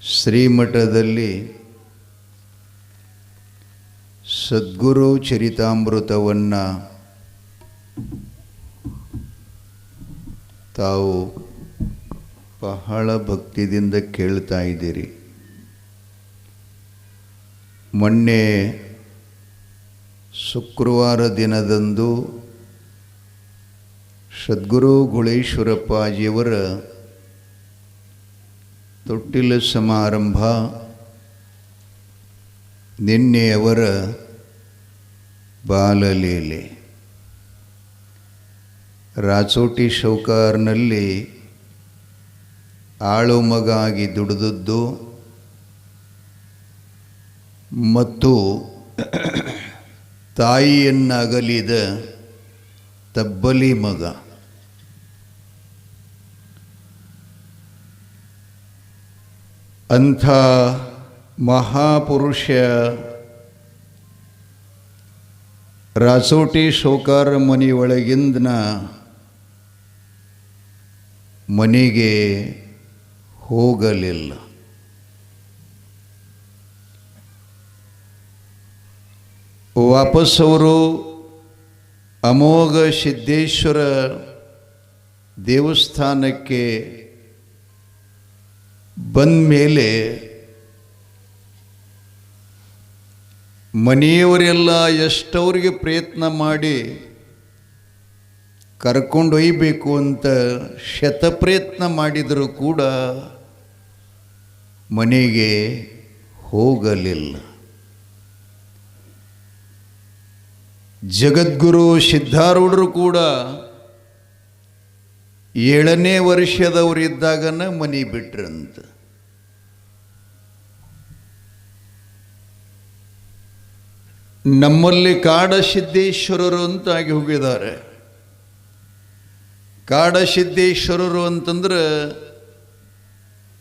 ಶ್ರೀಮಠದಲ್ಲಿ ಸದ್ಗುರು ಚರಿತಾಮೃತವನ್ನು ತಾವು ಬಹಳ ಭಕ್ತಿಯಿಂದ ಕೇಳ್ತಾ ಇದ್ದೀರಿ. ಮೊನ್ನೆ ಶುಕ್ರವಾರ ದಿನದಂದು ಸದ್ಗುರು ಗುಳೇಶ್ವರಪ್ಪಾಜಿಯವರ ತೊಟ್ಟಿಲ ಸಮಾರಂಭ, ನಿನ್ನೆಯವರ ಬಾಲಲೀಲೆ, ರಾಚೋಟಿ ಶೌಕಾರ್ನಲ್ಲಿ ಆಳು ಮಗ ಆಗಿ ದುಡಿದದ್ದು ಮತ್ತು ತಾಯಿಯನ್ನಗಲಿದ ತಬ್ಬಲಿ ಮಗ. ಅಂಥ ಮಹಾಪುರುಷ ರಾಸೋಟಿ ಶೌಕಾರ ಮನೆಯೊಳಗಿಂದ ಮನೆಗೆ ಹೋಗಲಿಲ್ಲ. ವಾಪಸ್ಸವರು ಅಮೋಘ ಸಿದ್ದೇಶ್ವರ ದೇವಸ್ಥಾನಕ್ಕೆ ಬಂದ ಮೇಲೆ ಮನೆಯವರೆಲ್ಲ ಎಷ್ಟವ್ರಿಗೆ ಪ್ರಯತ್ನ ಮಾಡಿ ಕರ್ಕೊಂಡೊಯ್ಯಬೇಕು ಅಂತ ಶತಪ್ರಯತ್ನ ಮಾಡಿದರೂ ಕೂಡ ಮನೆಗೆ ಹೋಗಲಿಲ್ಲ. ಜಗದ್ಗುರು ಸಿದ್ಧಾರೂಢರು ಕೂಡ 7ನೇ ವರ್ಷದವರಿದ್ದಾಗನ ಮನೆ ಬಿಟ್ರಂತ. ನಮ್ಮಲ್ಲಿ ಕಾಡಸಿದ್ದೇಶ್ವರರು ಅಂತಾಗಿ ಹೋಗಿದ್ದಾರೆ. ಕಾಡಸಿದ್ದೇಶ್ವರರು ಅಂತಂದ್ರೆ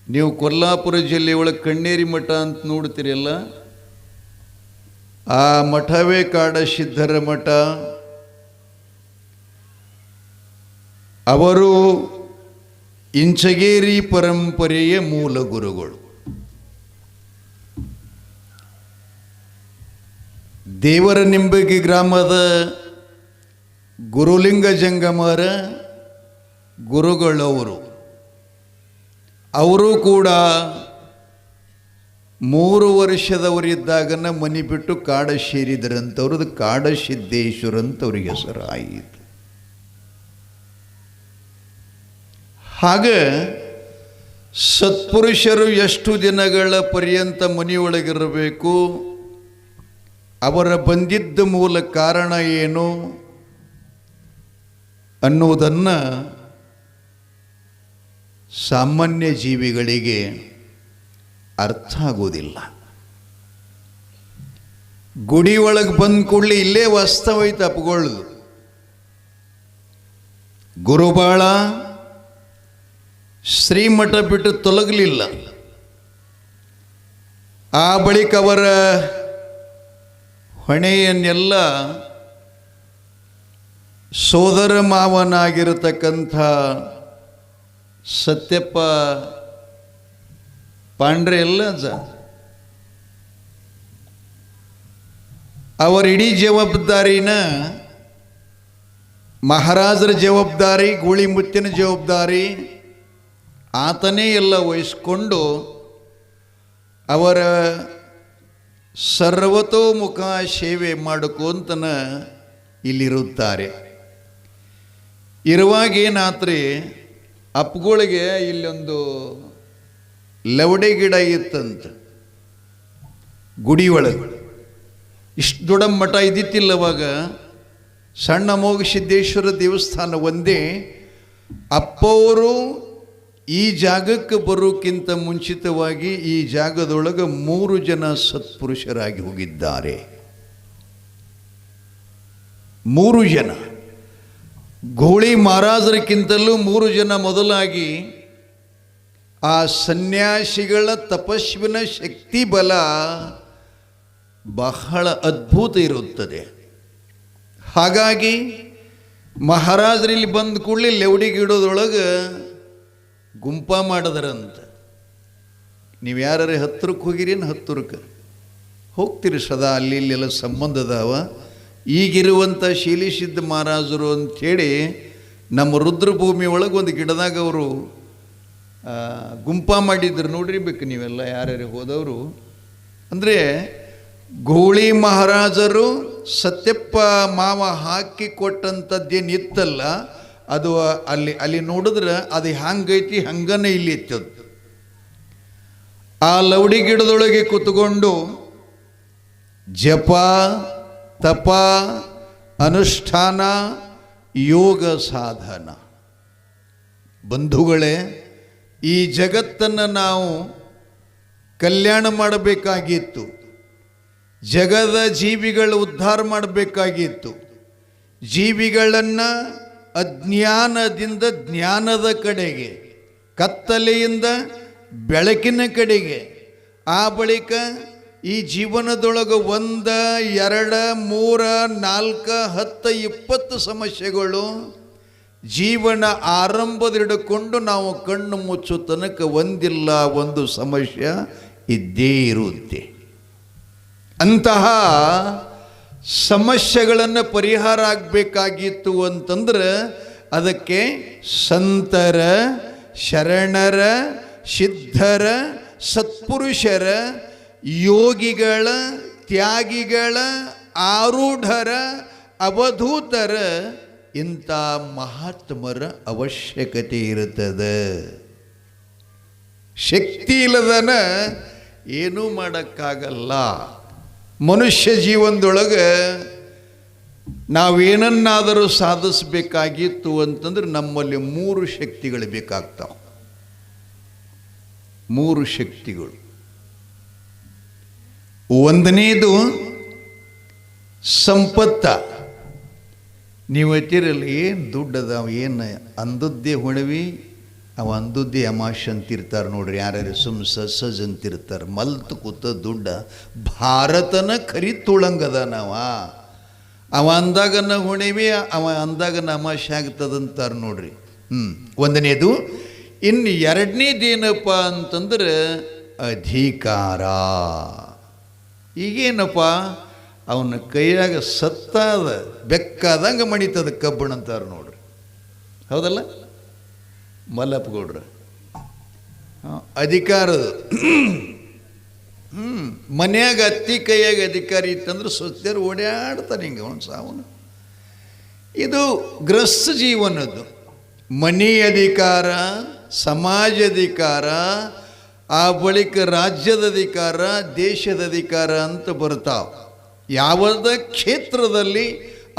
ನೀವು ಕೊಲ್ಲಾಪುರ ಜಿಲ್ಲೆ ಒಳಗೆ ಕಣ್ಣೇರಿ ಮಠ ಅಂತ ನೋಡ್ತೀರಲ್ಲ, ಆ ಮಠವೇ ಕಾಡಸಿದ್ಧರ ಮಠ. ಅವರು ಇಂಚಗೇರಿ ಪರಂಪರೆಯ ಮೂಲ ಗುರುಗಳು. ದೇವರ ನಿಂಬಗಿ ಗ್ರಾಮದ ಗುರುಲಿಂಗ ಜಂಗಮರ ಗುರುಗಳವರು. ಅವರು ಕೂಡ 3 ವರ್ಷದವರಿದ್ದಾಗನ ಮನೆ ಬಿಟ್ಟು ಕಾಡ ಸೇರಿದ್ರಂಥವ್ರದ್ದು ಕಾಡಸಿದ್ದೇಶ್ವರ ಅಂತ ಅವ್ರಿಗೆ ಹೆಸರು ಆಯಿತು. ಹಾಗೆ ಸತ್ಪುರುಷರು ಎಷ್ಟು ದಿನಗಳ ಪರ್ಯಂತ ಮನೆಯೊಳಗಿರಬೇಕು, ಅವರ ಬಂದಿದ್ದ ಮೂಲ ಕಾರಣ ಏನು ಅನ್ನುವುದನ್ನು ಸಾಮಾನ್ಯ ಜೀವಿಗಳಿಗೆ ಅರ್ಥ ಆಗೋದಿಲ್ಲ. ಗುಡಿ ಒಳಗೆ ಬಂದ ಕೂಡಲೇ ಇಲ್ಲೇ ವಾಸ್ತವೈತೆ ಅಪ್ಕೊಳ್ಳೋದು. ಗುರುಬಾಳ ಶ್ರೀಮಠ ಬಿಟ್ಟು ತೊಲಗಲಿಲ್ಲ. ಆ ಬಳಿಕ ಅವರ ಹೊಣೆಯನ್ನೆಲ್ಲ ಸೋದರ ಮಾವನಾಗಿರತಕ್ಕಂಥ ಸತ್ಯಪ್ಪ ಪಾಂಡ್ರೆ ಎಲ್ಲ ಅವರ ಇಡೀ ಜವಾಬ್ದಾರಿನ ಮಹಾರಾಜರ ಜವಾಬ್ದಾರಿ, ಗೂಳಿ ಮುತ್ತಿನ ಜವಾಬ್ದಾರಿ ಆತನೇ ಎಲ್ಲ ವಹಿಸ್ಕೊಂಡು ಅವರ ಸರ್ವತೋಮುಖ ಸೇವೆ ಮಾಡಿಕೊಂತನ ಇಲ್ಲಿರುತ್ತಾರೆ. ಇರುವಾಗ ಏನಾತ್ರಿ, ಅಪ್ಪಗಳಿಗೆ ಇಲ್ಲೊಂದು ಲವಡೆ ಗಿಡ ಇತ್ತಂತ ಗುಡಿ ಒಳಗೆ. ಇಷ್ಟು ದೊಡ್ಡ ಮಠ ಇದ್ದಿತ್ತಿಲ್ಲವಾಗ, ಸಣ್ಣ ಅಮೋಘ ಸಿದ್ದೇಶ್ವರ ದೇವಸ್ಥಾನ ಒಂದೇ. ಅಪ್ಪವರು ಈ ಜಾಗಕ್ಕೆ ಬರೋಕ್ಕಿಂತ ಮುಂಚಿತವಾಗಿ ಈ ಜಾಗದೊಳಗೆ 3 ಜನ ಸತ್ಪುರುಷರಾಗಿ ಹೋಗಿದ್ದಾರೆ. 3 ಜನ. ಗೋಳಿ ಮಹಾರಾಜರಿಗಿಂತಲೂ 3 ಜನ ಮೊದಲಾಗಿ ಆ ಸನ್ಯಾಸಿಗಳ ತಪಸ್ವಿನ ಶಕ್ತಿ ಬಲ ಬಹಳ ಅದ್ಭುತ ಇರುತ್ತದೆ. ಹಾಗಾಗಿ ಮಹಾರಾಜರಲ್ಲಿ ಬಂದ ಕೂಡಲೇ ಲೆವಡಿ ಗಿಡದೊಳಗೆ ಗುಂಪ ಮಾಡಿದರಂತ. ನೀವು ಯಾರೇ ಹತ್ತಿರಕ್ಕೆ ಹೋಗಿರೇನು ಹತ್ತಿರಕ್ಕೆ ಹೋಗ್ತೀರಿ ಸದಾ ಅಲ್ಲಿ ಇಲ್ಲೆಲ್ಲ ಸಂಬಂಧದವ. ಈಗಿರುವಂಥ ಶೀಲಿಸಿದ್ಧ ಮಹಾರಾಜರು ಅಂಥೇಳಿ ನಮ್ಮ ರುದ್ರಭೂಮಿ ಒಳಗೆ ಒಂದು ಗಿಡದಾಗ ಅವರು ಗುಂಪ ಮಾಡಿದ್ರು ನೋಡಿರ್ಬೇಕು ನೀವೆಲ್ಲ ಯಾರ್ಯಾರು ಹೋದವರು. ಅಂದರೆ ಗೋಳಿ ಮಹಾರಾಜರು ಸತ್ಯಪ್ಪ ಮಾವ ಹಾಕಿ ಕೊಟ್ಟಂಥದ್ದೇನು ಇತ್ತಲ್ಲ ಅದು ಅಲ್ಲಿ ನೋಡಿದ್ರೆ ಅದು ಹಂಗೈತಿ ಹಂಗನೇ ಇಲ್ಲಿ ಇತ್ತದು. ಆ ಲವಡಿ ಗಿಡದೊಳಗೆ ಕೂತ್ಕೊಂಡು ಜಪ ತಪ ಅನುಷ್ಠಾನ ಯೋಗ ಸಾಧನ. ಬಂಧುಗಳೇ, ಈ ಜಗತ್ತನ್ನು ನಾವು ಕಲ್ಯಾಣ ಮಾಡಬೇಕಾಗಿತ್ತು, ಜಗದ ಜೀವಿಗಳ ಉದ್ಧಾರ ಮಾಡಬೇಕಾಗಿತ್ತು. ಜೀವಿಗಳನ್ನು ಅಜ್ಞಾನದಿಂದ ಜ್ಞಾನದ ಕಡೆಗೆ, ಕತ್ತಲೆಯಿಂದ ಬೆಳಕಿನ ಕಡೆಗೆ, ಆ ಬಳಿಕ ಈ ಜೀವನದೊಳಗೆ 1 2 3 4 10 20 ಸಮಸ್ಯೆಗಳು ಜೀವನ ಆರಂಭದಿಡ್ಕೊಂಡು ನಾವು ಕಣ್ಣು ಮುಚ್ಚೋ ತನಕ ಒಂದಿಲ್ಲ ಒಂದು ಸಮಸ್ಯೆ ಇದ್ದೇ ಇರುತ್ತೆ. ಅಂತಹ ಸಮಸ್ಯೆಗಳನ್ನು ಪರಿಹಾರ ಆಗಬೇಕಾಗಿತ್ತು ಅಂತಂದ್ರೆ ಅದಕ್ಕೆ ಸಂತರ, ಶರಣರ, ಸಿದ್ಧರ, ಸತ್ಪುರುಷರ, ಯೋಗಿಗಳ, ತ್ಯಾಗಿಗಳ, ಆರೂಢರ, ಅವಧೂತರ ಇಂಥ ಮಹಾತ್ಮರ ಅವಶ್ಯಕತೆ ಇರುತ್ತದೆ. ಶಕ್ತಿ ಇಲ್ಲದನ ಏನೂ ಮಾಡೋಕ್ಕಾಗಲ್ಲ. ಮನುಷ್ಯ ಜೀವನದೊಳಗೆ ನಾವೇನನ್ನಾದರೂ ಸಾಧಿಸಬೇಕಾಗಿತ್ತು ಅಂತಂದ್ರೆ ನಮ್ಮಲ್ಲಿ 3 ಶಕ್ತಿಗಳು ಬೇಕಾಗ್ತಾವೆ. 3 ಶಕ್ತಿಗಳು. ಒಂದನೇದು ಸಂಪತ್ತ. ನೀವು ಎತ್ತಿರಲ್ಲ, ಏನು ದುಡ್ಡು ಅದಾವ, ಏನು ಅಂದದ್ದೇ ಹುಣವಿ, ಅವ ಅಂದದ್ದೇ ಅಮಾಶ್ ಅಂತಿರ್ತಾರೆ ನೋಡ್ರಿ. ಯಾರ್ಯಾರು ಸಜ್ಜ ಅಂತಿರ್ತಾರೆ. ಮಲ್ತು ಕೂತ ದುಡ್ಡ ಭಾರತನ ಖರಿ ತುಳಂಗದ ಅವ ಅಂದಾಗನ ಹುಣಿವಿ, ಅವ ಅಂದಾಗನ ಅಮಾಶೆ ಆಗ್ತದಂತಾರೆ ನೋಡ್ರಿ. ಒಂದನೇದು. ಇನ್ನು ಎರಡನೇದೇನಪ್ಪ ಅಂತಂದ್ರೆ ಅಧಿಕಾರ. ಈಗೇನಪ್ಪ, ಅವನ ಕೈಯಾಗ ಸತ್ತಾದ ಬೆಕ್ಕಾದಂಗೆ ಮಣಿತದ ಕಬ್ಬಣ ಅಂತಾರೆ ನೋಡ್ರಿ. ಹೌದಲ್ಲ ಮಲ್ಲಪ್ಪಗೌಡ್ರ? ಅಧಿಕಾರದ ಮನ್ಯಾಗ ಅತ್ತಿ ಕೈಯಾಗ ಅಧಿಕಾರ ಇತ್ತಂದ್ರೆ ಸ್ವಚ್ಛರು ಓಡಾಡ್ತಾರೆ ಹಿಂಗೆ ಒಂದು ಸಾವನು. ಇದು ಗೃಹಸ್ಥ ಜೀವನದ್ದು. ಮನೆ ಅಧಿಕಾರ, ಸಮಾಜ ಅಧಿಕಾರ, ಆ ಬಳಿಕ ರಾಜ್ಯದ ಅಧಿಕಾರ, ದೇಶದ ಅಧಿಕಾರ ಅಂತ ಬರ್ತಾವೆ. ಯಾವುದೇ ಕ್ಷೇತ್ರದಲ್ಲಿ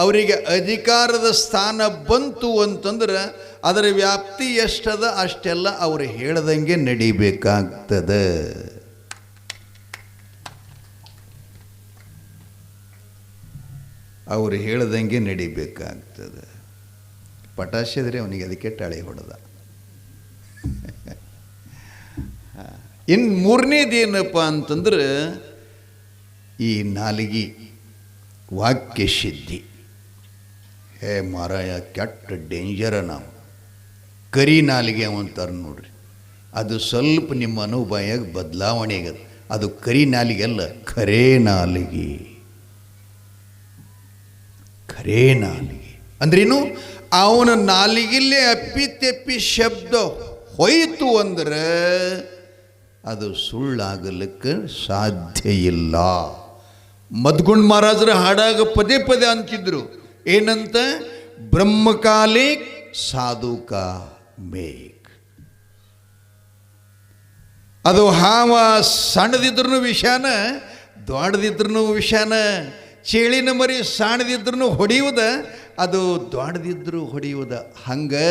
ಅವರಿಗೆ ಅಧಿಕಾರದ ಸ್ಥಾನ ಬಂತು ಅಂತಂದ್ರೆ ಅದರ ವ್ಯಾಪ್ತಿ ಎಷ್ಟದ ಅಷ್ಟೆಲ್ಲ ಅವರು ಹೇಳ್ದಂಗೆ ನಡಿಬೇಕಾಗ್ತದೆ. ಅವರು ಹೇಳ್ದಂಗೆ ನಡಿಬೇಕಾಗ್ತದೆ. ಪಟಾಶಿದ್ರೆ ಅವನಿಗೆ ಅದಕ್ಕೆ ಟಾಳಿ ಹೊಡೆದ. ಇನ್ನು ಮೂರನೇದೇನಪ್ಪ ಅಂತಂದ್ರೆ ಈ ನಾಲಿಗೆ ವಾಕ್ಯ ಸಿದ್ಧಿ. ಹೇ ಮಾರಾಯ, ಕೆಟ್ಟ ಡೇಂಜರ. ನಾವು ಕರಿ ನಾಲಿಗೆ ಅಂತಾರೆ ನೋಡ್ರಿ. ಅದು ಸ್ವಲ್ಪ ನಿಮ್ಮ ಅನುಭವಾಗ ಬದಲಾವಣೆ ಆಗದು. ಅದು ಕರಿ ನಾಲಿಗೆ ಅಲ್ಲ, ಖರೇ ನಾಲಿಗೆ. ಖರೇ ನಾಲಿಗೆ ಅಂದ್ರೇನು? ಅವನ ನಾಲಿಗೆಲ್ಲೇ ಅಪ್ಪಿ ತೆಪ್ಪಿ ಶಬ್ದ ಹೋಯಿತು ಅಂದ್ರೆ ಅದು ಸುಳ್ಳಾಗಲಿಕ್ಕೆ ಸಾಧ್ಯ ಇಲ್ಲ. ಮದ್ಗುಂಡ್ ಮಹಾರಾಜರ ಹಾಡಾಗ ಪದೇ ಪದೇ ಅಂತಿದ್ರು ಏನಂತ? ಬ್ರಹ್ಮಕಾಲಿಕ್ ಸಾಧುಕ ಮೇಕ್. ಅದು ಹಾವ ಸಣ್ಣದಿದ್ರು ವಿಷಾನ, ದೊಡ್ಡದಿದ್ರು ವಿಷಾನ. ಚೇಳಿನ ಮರಿ ಸಣ್ಣದಿದ್ರು ಹೊಡೆಯುವುದ, ಅದು ದೊಡ್ಡದಿದ್ರು ಹೊಡೆಯುವುದ. ಹಂಗೆ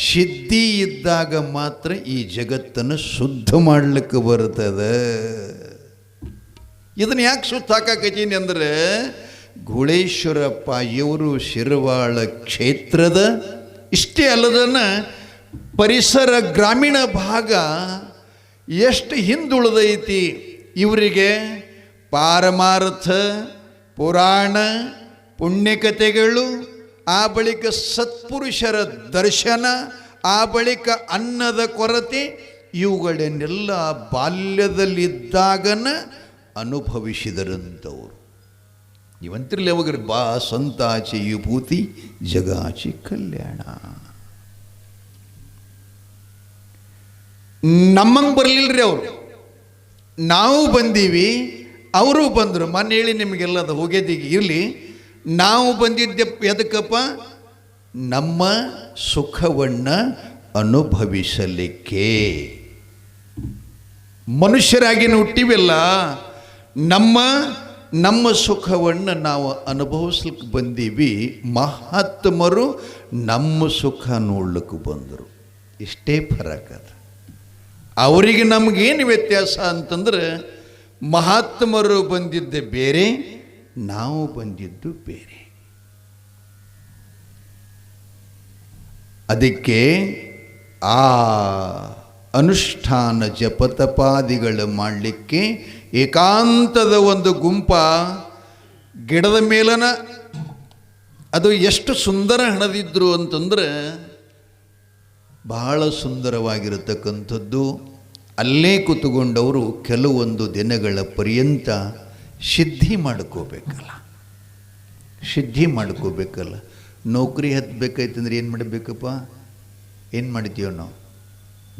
ಸಿದ್ಧಿ ಇದ್ದಾಗ ಮಾತ್ರ ಈ ಜಗತ್ತನ್ನು ಶುದ್ಧ ಮಾಡಲಿಕ್ಕೆ ಬರ್ತದೆ. ಇದನ್ನು ಯಾಕೆ ಸುತ್ತ ಹಾಕಕತ್ತೀನಿ ಅಂದರೆ, ಗೂಳೇಶ್ವರಪ್ಪ ಇವರು ಶಿರವಾಳ ಕ್ಷೇತ್ರದ ಇಷ್ಟೇ ಅಲ್ಲದನ್ನ ಪರಿಸರ ಗ್ರಾಮೀಣ ಭಾಗ ಎಷ್ಟು ಹಿಂದುಳಿದೈತಿ. ಇವರಿಗೆ ಪಾರಮಾರ್ಥ, ಪುರಾಣ, ಪುಣ್ಯಕಥೆಗಳು, ಆ ಬಳಿಕ ಸತ್ಪುರುಷರ ದರ್ಶನ, ಆ ಬಳಿಕ ಅನ್ನದ ಕೊರತೆ, ಇವುಗಳನ್ನೆಲ್ಲ ಬಾಲ್ಯದಲ್ಲಿದ್ದಾಗನ ಅನುಭವಿಸಿದರಂಥವ್ರು. ಇವಂತಿರಲಿ ಅವಾಗ ಬಾ ಸಂತಾಚೆ ವಿಭೂತಿ ಜಗಾಚಿ ಕಲ್ಯಾಣ. ನಮ್ಮಂಗೆ ಬರಲಿಲ್ಲರಿ ಅವರು. ನಾವು ಬಂದೀವಿ, ಅವರು ಬಂದರು. ಮೊನ್ನೆ ಹೇಳಿ ನಿಮಗೆಲ್ಲ ಅದು ಹೋಗ್ಯದೀಗ ಇರಲಿ. ನಾವು ಬಂದಿದ್ದೆ ಎದಕ್ಕಪ್ಪ? ನಮ್ಮ ಸುಖವನ್ನು ಅನುಭವಿಸಲಿಕ್ಕೆ. ಮನುಷ್ಯರಾಗಿ ಹುಟ್ಟಿವೆಲ್ಲ, ನಮ್ಮ ಸುಖವನ್ನು ನಾವು ಅನುಭವಿಸ್ಲಿಕ್ಕೆ ಬಂದೀವಿ. ಮಹಾತ್ಮರು ನಮ್ಮ ಸುಖ ನೋಡ್ಲಿಕ್ಕೆ ಬಂದರು. ಇಷ್ಟೇ ಫರಕ್ ಅದು. ಅವರಿಗೆ ನಮಗೇನು ವ್ಯತ್ಯಾಸ ಅಂತಂದ್ರೆ, ಮಹಾತ್ಮರು ಬಂದಿದ್ದೆ ಬೇರೆ, ನಾವು ಬಂದಿದ್ದು ಬೇರೆ. ಅದಕ್ಕೆ ಆ ಅನುಷ್ಠಾನ ಜಪತಪಾದಿಗಳು ಮಾಡಲಿಕ್ಕೆ ಏಕಾಂತದ ಒಂದು ಗುಂಪ ಗಿಡದ ಮೇಲನ ಅದು ಎಷ್ಟು ಸುಂದರ ಹಣದಿದ್ರು ಅಂತಂದ್ರೆ ಬಹಳ ಸುಂದರವಾಗಿರತಕ್ಕಂಥದ್ದು. ಅಲ್ಲೇ ಕೂತುಕೊಂಡವರು ಕೆಲವೊಂದು ದಿನಗಳ ಪರ್ಯಂತ ಸಿದ್ಧಿ ಮಾಡ್ಕೋಬೇಕಲ್ಲ. ನೌಕರಿ ಹತ್ತಬೇಕಾಯ್ತಂದ್ರೆ ಏನು ಮಾಡಬೇಕಪ್ಪ? ಏನು ಮಾಡ್ತೀವೋ ನಾವು?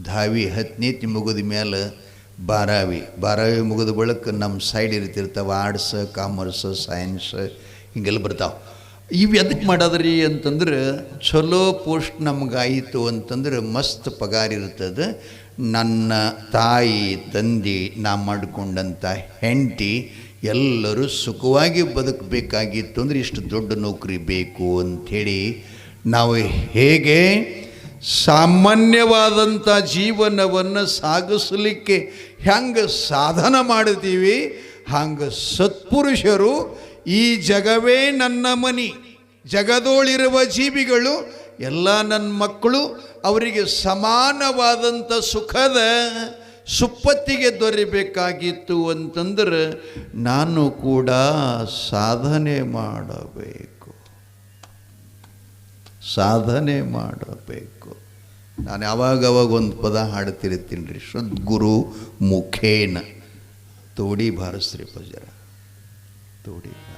ಧಾವಿ ಹತ್ತನೇತಿ ಮುಗಿದ ಮೇಲೆ ಬಾರಾವಿ ಮುಗಿದ ಬಳಿಕ ನಮ್ಮ ಸೈಡ್ ಇರ್ತಿರ್ತಾವೆ ಆರ್ಟ್ಸ್, ಕಾಮರ್ಸ್, ಸೈನ್ಸ್ ಹಿಂಗೆಲ್ಲ ಬರ್ತಾವೆ. ಇವು ಎದಕ್ಕೆ ಮಾಡೋದ್ರಿ ಅಂತಂದ್ರೆ, ಚಲೋ ಪೋಸ್ಟ್ ನಮಗಾಯಿತು ಅಂತಂದ್ರೆ ಮಸ್ತ್ ಪಗಾರ ಇರ್ತದೆ. ನನ್ನ ತಾಯಿ ತಂದೆ ನಾ ಮಾಡಿಕೊಂಡಂಥ ಹೆಂಡತಿ ಎಲ್ಲರೂ ಸುಖವಾಗಿ ಬದುಕಬೇಕಾಗಿತ್ತು ಅಂದರೆ ಇಷ್ಟು ದೊಡ್ಡ ನೌಕರಿ ಬೇಕು ಅಂಥೇಳಿ ನಾವು ಹೇಗೆ ಸಾಮಾನ್ಯವಾದಂಥ ಜೀವನವನ್ನು ಸಾಗಿಸಲಿಕ್ಕೆ ಹೆಂಗೆ ಸಾಧನ ಮಾಡ್ತೀವಿ, ಹಂಗೆ ಸತ್ಪುರುಷರು ಈ ಜಗವೇ ನನ್ನ ಮನಿ, ಜಗದೋಳಿರುವ ಜೀವಿಗಳು ಎಲ್ಲ ನನ್ನ ಮಕ್ಕಳು, ಅವರಿಗೆ ಸಮಾನವಾದಂಥ ಸುಖದ ಸುಪ್ಪತ್ತಿಗೆ ದೊರೆಯಬೇಕಾಗಿತ್ತು ಅಂತಂದ್ರೆ ನಾನು ಕೂಡ ಸಾಧನೆ ಮಾಡಬೇಕು. ನಾನು ಯಾವಾಗವಾಗ ಒಂದು ಪದ ಹಾಡ್ತಿರ್ತೀನಿ ರೀ, ಸದ್ಗುರು ಮುಖೇನ. ತೋಡಿ ಬಾರಿಸ್ರಿ ಪಜರ, ತೋಡಿ ಬಾರಿಸ್ರಿ.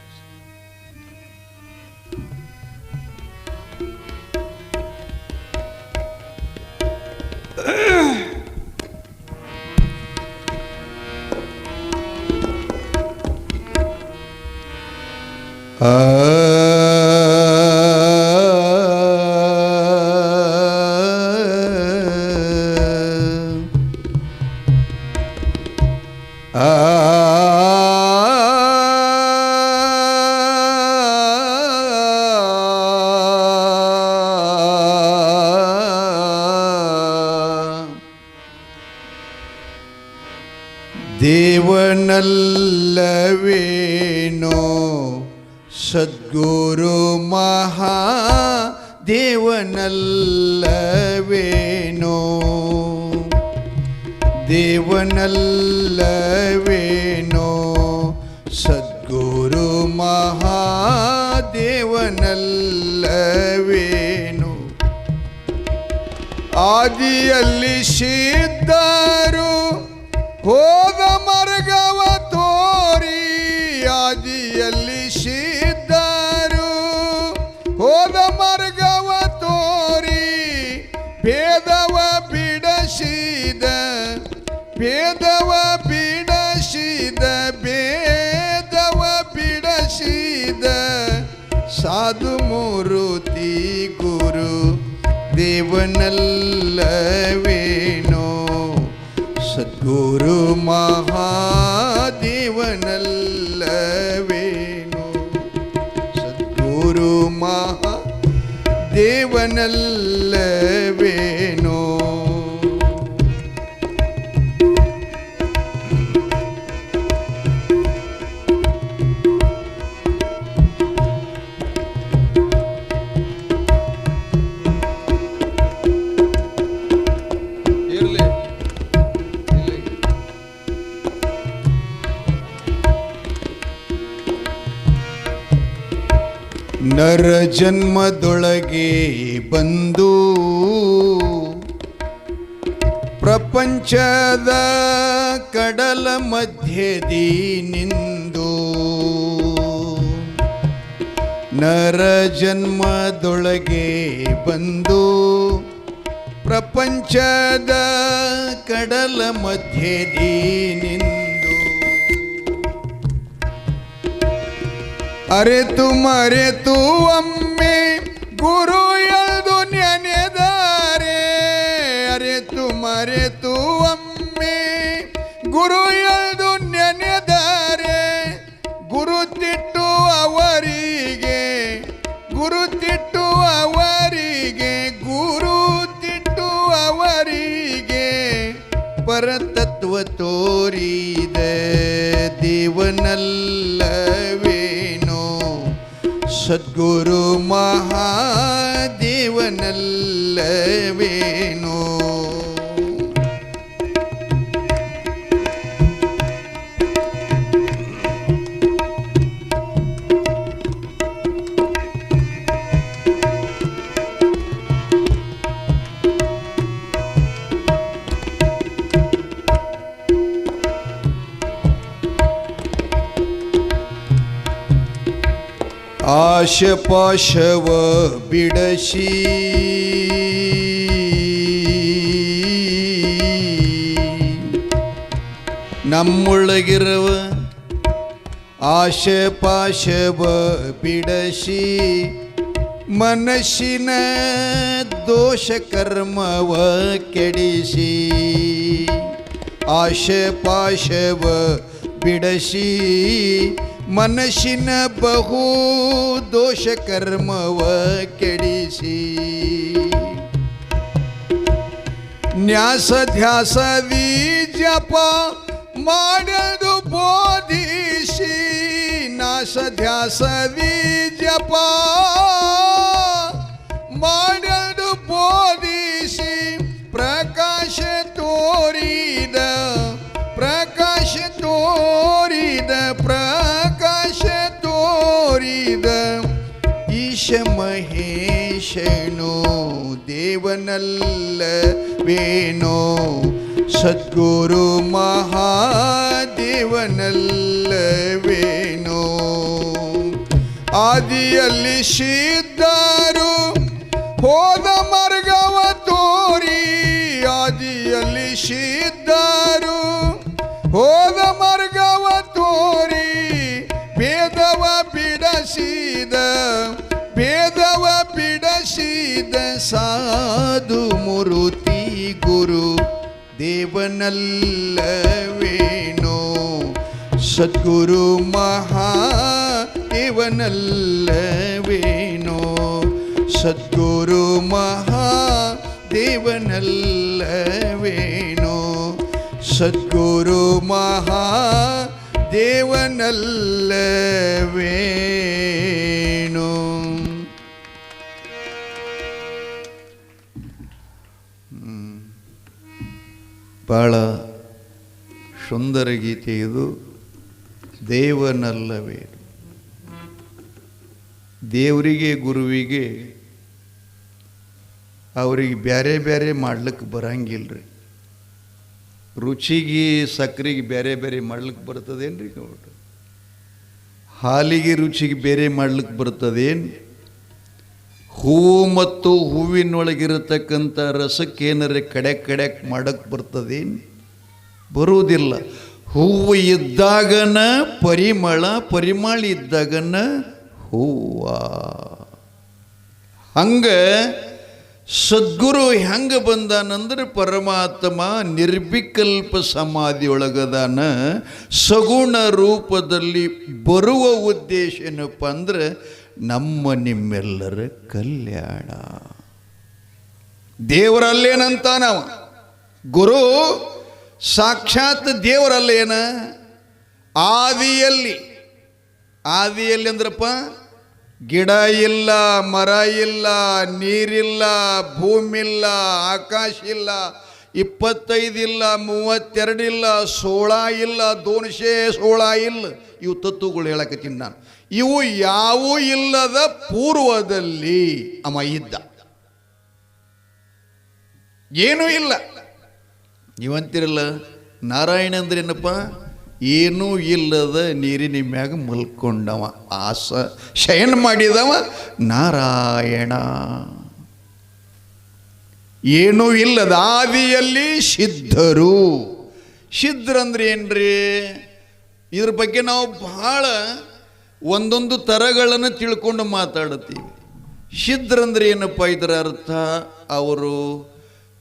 ದೇವನಲ್ಲವೇನೋ ಸದ್ಗುರು ಮಹಾದೇವನಲ್ಲವೇನೋ, ದೇವನಲ್ಲವೇನೋ ಸದ್ಗುರು ಮಹಾದೇವನಲ್ಲವೇನೋ. ಆದಿಯಲ್ಲಿ ಸಿದ್ಧರು ಹೋದ ಮಾರ್ಗವ ತೋರಿ, ಆದಿಯಲ್ಲಿ ಸಿದ್ಧರು ಹೋದ ಮಾರ್ಗವ ತೋರಿ, ಭೇದವ ಬಿಡಿಸಿದ ಸಾಧು ಮೂರುತಿ ಗುರು ದೇವನಲ್ಲವೇನೋ, ಸದ್ಗುರು ಮಹಾದೇವನಲ್ಲವೇನೋ, ಸದ್ಗುರು ಮಹಾದೇವನಲ್ಲವೇನೋ. ನರ ಜನ್ಮದೊಳಗೆ ಬಂದು ಪ್ರಪಂಚದ ಕಡಲ ಮಧ್ಯದಿ ನಿಂದು ನರ ಜನ್ಮದೊಳಗೆ ಬಂದು ಪ್ರಪಂಚದ ಕಡಲ ಮಧ್ಯದಿ ನಿಂದು ಅರೆತು ಮರೆತು ಒಮ್ಮೆ ಗುರು ಎಲ್ದು ನೆನೆದರೆ ಅರೆತು ಮರೆತು ಒಮ್ಮೆ ಗುರು ಎಲ್ದು ನೆನೆದರೆ ಗುರುತಿಟ್ಟು ಅವರಿಗೆ ಗುರುತಿಟ್ಟು ಅವರಿಗೆ ಗುರುತಿಟ್ಟು ಅವರಿಗೆ ಪರತತ್ವ ತೋರಿದ ದೇವನಲ್ಲವೇನೋ ಸದ್ಗುರು ಮಹಾದೇವನಲ್ಲವೇನೋ ಆಶ ಪಾಶವ ಬಿಡಸಿ ನಮ್ಮೊಳಗಿರುವ ಆಶ ಪಾಶವ ಬಿಡಸಿ ಮನಸ್ಸಿನ ದೋಷ ಕರ್ಮವ ಕೆಡಿಸಿ ಆಶ ಪಾಶವ ಬಿಡಸಿ ಮನಸ್ಸಿನ ಬಹು ದೋಷ ಕರ್ಮವ ಕೆಡಿಸಿ ನ್ಯಾಸ ಧ್ಯಾಸದಿ ಜಪ ಮಾಡದು ಬೋಧಿಸಿ ನಾಶ ಧ್ಯಾಸದಿ ಜಪ ಮಾಡದು ಬೋಧಿಸಿ ಪ್ರಕಾಶ ತೋರಿದ ಪ್ರಕಾಶ ತೋರಿದ ಪ್ರಕಾಶ ತೋರಿದ ಈಶ ಮಹೇಶನೋ ದೇವನಲ್ಲವೇನೋ ಸದ್ಗುರು ಮಹಾದೇವನಲ್ಲವೇನೋ ಆದಿಯಲ್ಲಿ ಸಿದ್ಧರು ಹೋದ ಮಾರ್ಗವ ತೋರಿ ಆದಿಯಲ್ಲಿ ಸಿದ್ಧರು ಹೋದ ಮಾರ್ಗವ ತೋರಿ ಭೇದವ ಬಿಡಸಿದ ಭೇದವ ಬಿಡಸಿದ ಸಾಧು ಮೂರುತಿ ಗುರು ದೇವನಲ್ಲವೇನೋ ಸದ್ಗುರು ಮಹಾದೇವನಲ್ಲವೇನೋ ಸದ್ಗುರು ಮಹಾದೇವನಲ್ಲವೇನೋ ಸದ್ಗುರು ಮಹಾದೇವನಲ್ಲವೇನೋ ಭಾಳ ಸುಂದರ ಗೀತೆ ಇದು. ದೇವನಲ್ಲವೇನು ದೇವರಿಗೆ ಗುರುವಿಗೆ ಅವ್ರಿಗೆ ಬೇರೆ ಬೇರೆ ಮಾಡ್ಲಿಕ್ಕೆ ಬರಂಗಿಲ್ಲ ರೀ. ರುಚಿಗೆ ಸಕ್ಕರೆಗೆ ಬೇರೆ ಬೇರೆ ಮಾಡ್ಲಿಕ್ಕೆ ಬರ್ತದೇನ್ರಿ ನೋಡ್ರಿ. ಹಾಲಿಗೆ ರುಚಿಗೆ ಬೇರೆ ಮಾಡ್ಲಿಕ್ಕೆ ಬರ್ತದೇನು? ಹೂವು ಮತ್ತು ಹೂವಿನೊಳಗಿರತಕ್ಕಂಥ ರಸಕ್ಕೇನರೆ ಕಡೆಕ್ ಮಾಡಕ್ಕೆ ಬರ್ತದೇನು? ಬರುವುದಿಲ್ಲ. ಹೂವು ಇದ್ದಾಗನ ಪರಿಮಳ, ಪರಿಮಳ ಇದ್ದಾಗನ ಹೂವ. ಹಂಗೆ ಸದ್ಗುರು ಹೆಂಗೆ ಬಂದಾನಂದ್ರೆ ಪರಮಾತ್ಮ ನಿರ್ವಿಕಲ್ಪ ಸಮಾಧಿಯೊಳಗದಾನ. ಸಗುಣ ರೂಪದಲ್ಲಿ ಬರುವ ಉದ್ದೇಶ ಏನಪ್ಪ ಅಂದ್ರೆ ನಮ್ಮ ನಿಮ್ಮೆಲ್ಲರ ಕಲ್ಯಾಣ. ದೇವರಲ್ಲೇನಂತ ನಾವು ಗುರು ಸಾಕ್ಷಾತ್ ದೇವರಲ್ಲೇನ ಆದಿಯಲ್ಲಿ. ಆದಿಯಲ್ಲಿ ಅಂದ್ರಪ್ಪ ಗಿಡ ಇಲ್ಲ, ಮರ ಇಲ್ಲ, ನೀರಿಲ್ಲ, ಭೂಮಿ ಇಲ್ಲ, ಆಕಾಶ ಇಲ್ಲ, 25 ಇಲ್ಲ, 32 ಇಲ್ಲ, 16 ಇಲ್ಲ, 216 ಇಲ್ಲ. ಇವು ತತ್ವಗಳು ಹೇಳಕತ್ತೀನಿ ನಾನು. ಇವು ಯಾವೂ ಇಲ್ಲದ ಪೂರ್ವದಲ್ಲಿ ಅವ ಇದ್ದ. ಏನೂ ಇಲ್ಲ. ನೀವಂತಿರಲ್ಲ ನಾರಾಯಣ ಅಂದ್ರೆ ಏನಪ್ಪ? ಏನೂ ಇಲ್ಲದ ನೀರಿನ ಮ್ಯಾಗ ಮಲ್ಕೊಂಡವ, ಶಯನ ಮಾಡಿದವ ನಾರಾಯಣ. ಏನೂ ಇಲ್ಲದ ಆದಿಯಲ್ಲಿ ಸಿದ್ಧರು. ಸಿದ್ಧರಂದ್ರೆ ಏನ್ರಿ? ಇದ್ರ ಬಗ್ಗೆ ನಾವು ಬಹಳ ಒಂದೊಂದು ಥರಗಳನ್ನು ತಿಳ್ಕೊಂಡು ಮಾತಾಡ್ತೀವಿ. ಸಿದ್ಧರಂದ್ರೆ ಏನಪ್ಪ? ಇದರ ಅರ್ಥ ಅವರು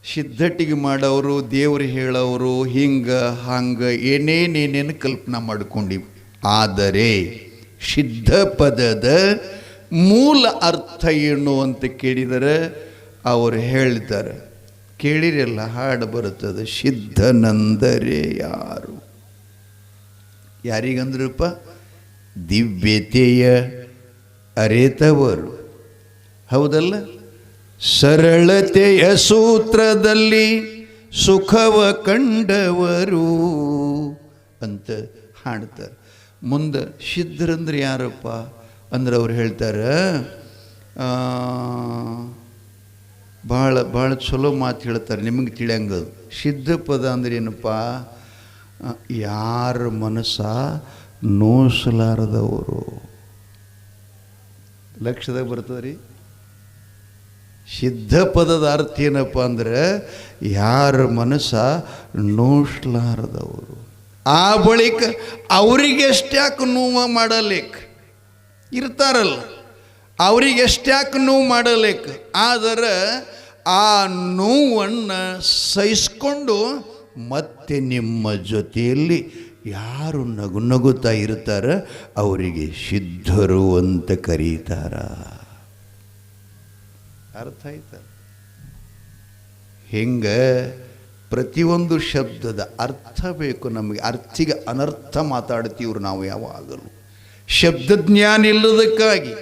ಸಿದ್ಧಟಿಗೆ ಮಾಡೋರು, ದೇವ್ರು ಹೇಳೋರು, ಹಿಂಗೆ ಹಂಗೆ ಏನೇನೇನೇನು ಕಲ್ಪನಾ ಮಾಡ್ಕೊಂಡಿವಿ. ಆದರೆ ಸಿದ್ಧ ಪದದ ಮೂಲ ಅರ್ಥ ಏನು ಅಂತ ಕೇಳಿದರೆ ಅವರು ಹೇಳ್ತಾರೆ. ಕೇಳಿರಲ್ಲ, ಹಾಡು ಬರುತ್ತದೆ, ಸಿದ್ಧನಂದರೆ ಯಾರು? ಯಾರಿಗಂದ್ರಪ್ಪ? ದಿವ್ಯತೆಯ ಅರಿತವರು, ಹೌದಲ್ಲ? ಸರಳತೆಯ ಸೂತ್ರದಲ್ಲಿ ಸುಖವ ಕಂಡವರು ಅಂತ ಹಾಡ್ತಾರೆ. ಮುಂದೆ ಸಿದ್ಧರಂದ್ರೆ ಯಾರಪ್ಪ ಅಂದ್ರೆ ಅವ್ರು ಹೇಳ್ತಾರೆ, ಭಾಳ ಚಲೋ ಮಾತು ಹೇಳ್ತಾರೆ, ನಿಮಗೆ ತಿಳಿಯಂಗದು. ಸಿದ್ಧ ಪದ ಅಂದ್ರೆ ಏನಪ್ಪ? ಯಾರ ಮನಸ್ಸ ನೋಸಲಾರದವರು. ಲಕ್ಷದಾಗ ಬರ್ತದೆ ರೀ. ಸಿದ್ಧ ಪದದ ಅರ್ಥ ಏನಪ್ಪ ಅಂದ್ರೆ ಯಾರ ಮನಸ್ಸ ನೋಸಲಾರದವರು. ಆ ಬಳಿಕ ಅವರಿಗೆಷ್ಟ್ಯಾಕೆ ನೋವು ಮಾಡಲೇಕ್ ಇರ್ತಾರಲ್ಲ, ಅವರಿಗೆಷ್ಟ್ಯಾಕೆ ನೋವು ಮಾಡಲೇಕ್. ಆದರೆ ಆ ನೋವನ್ನು ಸಹಿಸ್ಕೊಂಡು ಮತ್ತೆ ನಿಮ್ಮ ಜೊತೆಯಲ್ಲಿ ಯಾರು ನಗುತ್ತಾ ಇರ್ತಾರೆ ಅವರಿಗೆ ಸಿದ್ಧರು ಅಂತ ಕರೀತಾರ. ಅರ್ಥ ಆಯ್ತ? ಹಿಂಗೆ ಪ್ರತಿಯೊಂದು ಶಬ್ದದ ಅರ್ಥ ಬೇಕು ನಮಗೆ. ಅರ್ಥಿಗೆ ಅನರ್ಥ ಮಾತಾಡ್ತೀವ್ರು ನಾವು ಯಾವಾಗಲೂ. ಶಬ್ದಜ್ಞಾನ ಇಲ್ಲದಕ್ಕಾಗಿ,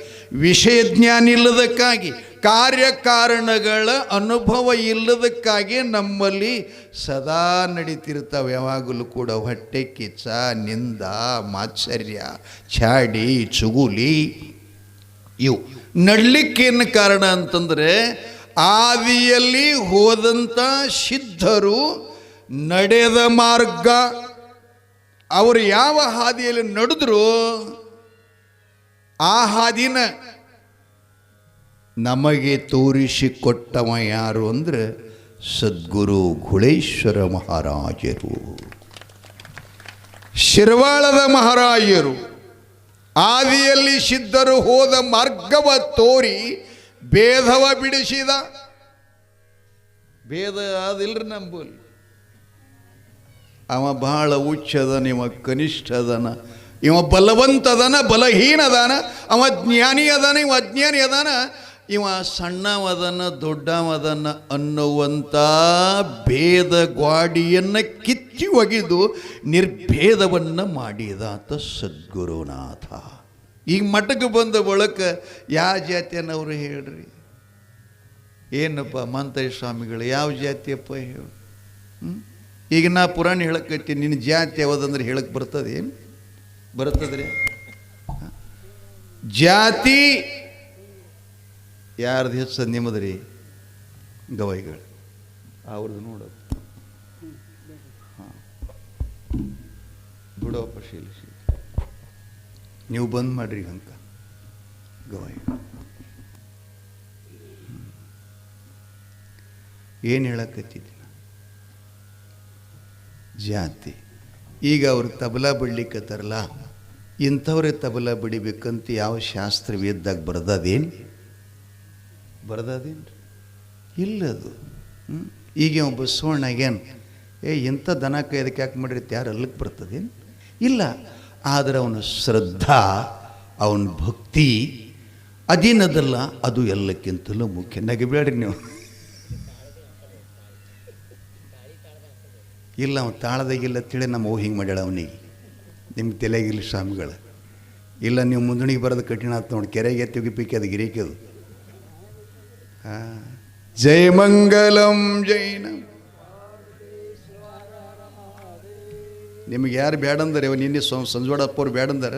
ವಿಷಯ ಜ್ಞಾನ ಇಲ್ಲದಕ್ಕಾಗಿ, ಕಾರ್ಯಕಾರಣಗಳ ಅನುಭವ ಇಲ್ಲದಕ್ಕಾಗಿ ನಮ್ಮಲ್ಲಿ ಸದಾ ನಡೀತಿರ್ತಾವೆ ಯಾವಾಗಲೂ ಕೂಡ ಹೊಟ್ಟೆ ಕಿಚ್ಚ, ನಿಂದ, ಮಾತ್ಸರ್ಯ, ಚಾಡಿ, ಚುಗುಲಿ. ಇವು ನಡಲಿಕ್ಕೇನು ಕಾರಣ ಅಂತಂದರೆ ಆದಿಯಲ್ಲಿ ಹೋದಂಥ ಸಿದ್ಧರು ನಡೆದ ಮಾರ್ಗ, ಅವರು ಯಾವ ಹಾದಿಯಲ್ಲಿ ನಡೆದ್ರು ಆ ಹಾದಿನ ನಮಗೆ ತೋರಿಸಿಕೊಟ್ಟವ ಯಾರು ಅಂದರೆ ಸದ್ಗುರು ಗುಳೇಶ್ವರ ಮಹಾರಾಜರು, ಶಿರ್ವಾಳದ ಮಹಾರಾಜರು. ಆದಿಯಲ್ಲಿ ಸಿದ್ಧರು ಹೋದ ಮಾರ್ಗವ ತೋರಿ ಭೇದವ ಬಿಡಿಸಿದ. ಭೇದ ಆದಿಲ್ರಿ ನಂಬಲ್ಲಿ. ಅವ ಬಹಳ ಉಚ್ಚದನ, ಇವ ಕನಿಷ್ಠ ಅದನ, ಇವ ಬಲವಂತದನ, ಬಲಹೀನದಾನ, ಅವ ಜ್ಞಾನಿ ಅದಾನ, ಇವ ಅಜ್ಞಾನಿ ಅದಾನ, ಇವ ಸಣ್ಣವದನ, ದೊಡ್ಡವದನ ಅನ್ನುವಂಥ ಭೇದ ಗ್ವಾಡಿಯನ್ನು ಕಿತ್ತಿ ಒಗೆದು ನಿರ್ಭೇದವನ್ನು ಮಾಡಿದಾತ ಸದ್ಗುರುನಾಥ. ಈಗ ಮಠಕ್ಕೆ ಬಂದ ಬಳಕ ಯಾವ ಜಾತಿಯನ್ನವರು ಹೇಳ್ರಿ? ಏನಪ್ಪ ಮಂತಯ್ಯ ಸ್ವಾಮಿಗಳು ಯಾವ ಜಾತಿಯಪ್ಪ ಹೇಳು? ಈಗ ನಾ ಪುರಾಣ ಹೇಳಕ್ಕೈತಿ, ನಿನ್ನ ಜಾತಿ ಯಾವುದಂದ್ರೆ ಹೇಳಕ್ಕೆ ಬರ್ತದೆ? ಏನು ಬರ್ತದ್ರಿ? ಜಾತಿ ಯಾರ್ದು ಹೆಸರು ನಿಮ್ಮದ್ರಿ? ಗವಾಯಿಗಳು ಅವ್ರದ್ದು ನೋಡೋದು. ಹಾಂ, ಬಿಡೋಪ್ಪ ಶೀಲಿಸಿ, ನೀವು ಬಂದ್ ಮಾಡ್ರಿ ಹಂಕ ಗವಾಯಿಗಳು. ಏನು ಹೇಳಕತ್ತಿದ್ದೆ? ಜಾತಿ. ಈಗ ಅವರು ತಬಲಾ ಬಿಡ್ಲಿಕ್ಕತ್ತಾರಲ್ಲ, ಇಂಥವ್ರೆ ತಬಲಾ ಬಿಡಿಬೇಕಂತ ಯಾವ ಶಾಸ್ತ್ರ ವೇದದಾಗ ಬರ್ದದೇನು? ಇಲ್ಲದು. ಈಗ ಅವ ಬಸವಣ್ಣಗೇನು ಇಂಥ ದನ ಕೈದಕ್ಕೆ ಯಾಕೆ ಮಾಡಿರುತ್ತೆ ಯಾರು ಅಲ್ಲಕ್ಕೆ ಬರ್ತದೇನು? ಇಲ್ಲ. ಆದರೆ ಅವನ ಶ್ರದ್ಧಾ, ಅವನ ಭಕ್ತಿ ಅದೇನದಲ್ಲ, ಅದು ಎಲ್ಲಕ್ಕಿಂತಲೂ ಮುಖ್ಯ. ನಗಿಬೇಡ್ರಿ ನೀವು. ಇಲ್ಲ ಅವನು ತಾಳದಾಗಿಲ್ಲ ತಿಳಿ ನಮ್ಮ ಅವ್ವ ಹಿಂಗೆ ಮಾಡ್ಯಾಳ ಅವನಿಗೆ. ನಿಮ್ಮ ತಲೆಗಿಲ್ಲ ಸ್ವಾಮಿಗಳು. ಇಲ್ಲ ನೀವು ಮುಂದಣಿಗೆ ಬರೋದು ಕಠಿಣ ಆಯ್ತು ನೋಡಿ. ಕೆರೆಗೆ ತೆಗಿಪಿಕ್ಕೆ ಅದು ಗಿರಿಕೆದು. ಜಯ ಮಂಗಲಂ ಜೈನ. ನಿಮಗೆ ಯಾರು ಬೇಡಂದರೆ ನಿನ್ನೆ ಸಂಜೋಡಪ್ಪವ್ರು ಬೇಡಂದಾರ?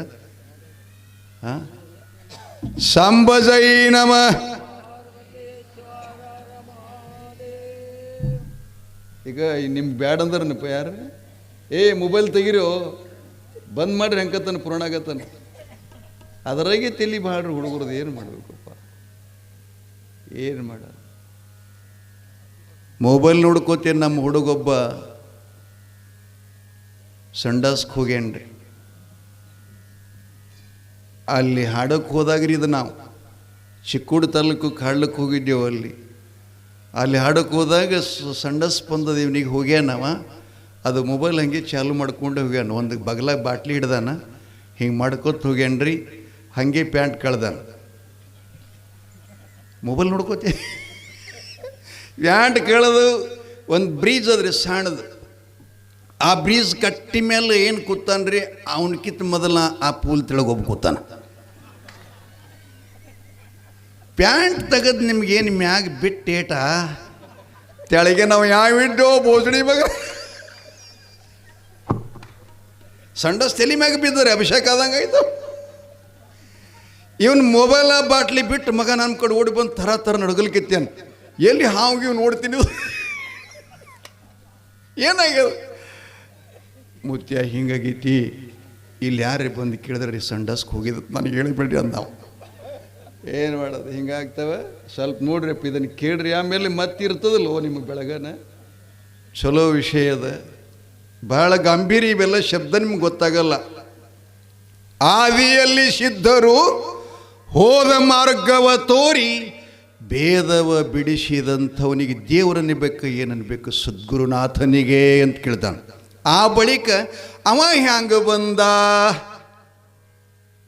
ಹಾಂ, ಸಾಂಬ ಜೈ ನಮ. ಈಗ ಈಗ ನಿಮ್ಗೆ ಬ್ಯಾಡ ಅಂದ್ರನಪ್ಪ ಯಾರು ಮೊಬೈಲ್ ತೆಗಿರೋ ಬಂದ್ ಮಾಡ್ರಿ ಹೆಂಕತ್ತಾನ ಪುರಾಣ ಆಗತ್ತಾನ ಅದರಾಗೆ ತಲೆ ಬಾಡ್ರಿ ಹುಡುಗರದು ಏನು ಮಾಡಬೇಕಪ್ಪ ಏನು ಮಾಡ ಮೊಬೈಲ್ ನೋಡ್ಕೋತೇನೆ. ನಮ್ಮ ಹುಡುಗೊಬ್ಬ ಸಂಡಾಸ್ಗೆ ಹೋಗ್ಯಾನ್ರಿ. ಅಲ್ಲಿ ಹಾಡಕ್ಕೆ ಹೋದಾಗ್ರಿ ಇದು ನಾವು ಚಿಕ್ಕೋಡಿ ತಾಲೂಕು ಹಾಡ್ಲಿಕ್ಕೆ ಹೋಗಿದ್ದೇವೆ. ಅಲ್ಲಿ ಹಾಡಕ್ಕೆ ಹೋದಾಗ ಸಂಡಸ್ ಬಂದದ ಇವನಿಗೆ ಹೋಗ್ಯಾನವ. ಅದು ಮೊಬೈಲ್ ಹಂಗೆ ಚಾಲು ಮಾಡ್ಕೊಂಡು ಹೋಗ್ಯಾನ. ಒಂದು ಬಗಲಾಗ ಬಾಟ್ಲಿ ಹಿಡ್ದಾನ, ಹಿಂಗೆ ಮಾಡ್ಕೊತ ಹೋಗ್ಯಾನ್ರಿ. ಹಾಗೆ ಪ್ಯಾಂಟ್ ಕಳ್ದಾನ. ಮೊಬೈಲ್ ನೋಡ್ಕೋತಿ ಪ್ಯಾಂಟ್ ಕಳೆದು ಒಂದು ಬ್ರೀಜ್ ಅದ್ರಿ ಸಣ್ಣದು. ಆ ಬ್ರೀಜ್ ಕಟ್ಟಿ ಮೇಲೆ ಏನು ಕೂತಾನ್ರಿ, ಅವನಕ್ಕಿಂತ ಮೊದಲ ಆ ಪೂಲ್ ತೆಳಗೆ ಒಬ್ಬ ಕೂತಾನ. ಪ್ಯಾಂಟ್ ತೆಗೆದು ನಿಮ್ಗೇನು ಮ್ಯಾಗ ಬಿಟ್ಟೇಟ ತೆಳಗೆ ನಾವು ಯಾವಿಟ್ಟೋ ಬೋಸಡಿ ಮಗ ಸಂಡಸ್ ತಲೆ ಮ್ಯಾಗ ಬಿದ್ದಾರೆ. ಅಭಿಷೇಕ ಆದಂಗೆ ಆಯ್ತು. ಇವನು ಮೊಬೈಲ ಬಾಟ್ಲಿ ಬಿಟ್ಟು ಮಗ ನನ್ನ ಕಡೆ ಓಡಿ ಬಂದು ಥರ ನಡಗಲ್ಕಿತ್ತೇನು. ಎಲ್ಲಿ ಹಾವಿಗೆ ನೋಡ್ತೀನಿ ಏನಾಗ್ಯದ ಮುತ್ಯ ಹಿಂಗಾಗೈತಿ. ಇಲ್ಲಿ ಯಾರೇ ಬಂದು ಕೇಳಿದ್ರಿ ಸಂಡಸ್ಗೆ ಹೋಗಿದ್ದು ನನಗೆ ಹೇಳಿಬಿಡ್ರಿ ಅಂದ ನಾವು. ಏನು ಮಾಡೋದು, ಹಿಂಗಾಗ್ತವೆ. ಸ್ವಲ್ಪ ನೋಡ್ರಿಪ್ಪ ಇದನ್ನು ಕೇಳ್ರಿ, ಆಮೇಲೆ ಮತ್ತಿರ್ತದಲ್ಲೋ ನಿಮಗೆ ಬೆಳಗನ. ಚಲೋ ವಿಷಯ ಅದ, ಭಾಳ ಗಂಭೀರ. ಇವೆಲ್ಲ ಶಬ್ದ ನಿಮ್ಗೆ ಗೊತ್ತಾಗಲ್ಲ. ಆದಿಯಲ್ಲಿ ಸಿದ್ಧರು ಹೋದ ಮಾರ್ಗವ ತೋರಿ ಭೇದವ ಬಿಡಿಸಿದಂಥವನಿಗೆ ದೇವರನ್ನಿಬೇಕು ಏನನ್ಬೇಕು ಸದ್ಗುರುನಾಥನಿಗೆ ಅಂತ ಕೇಳ್ತಾನೆ. ಆ ಬಳಿಕ ಅವ ಹ್ಯಾಂಗ ಬಂದ,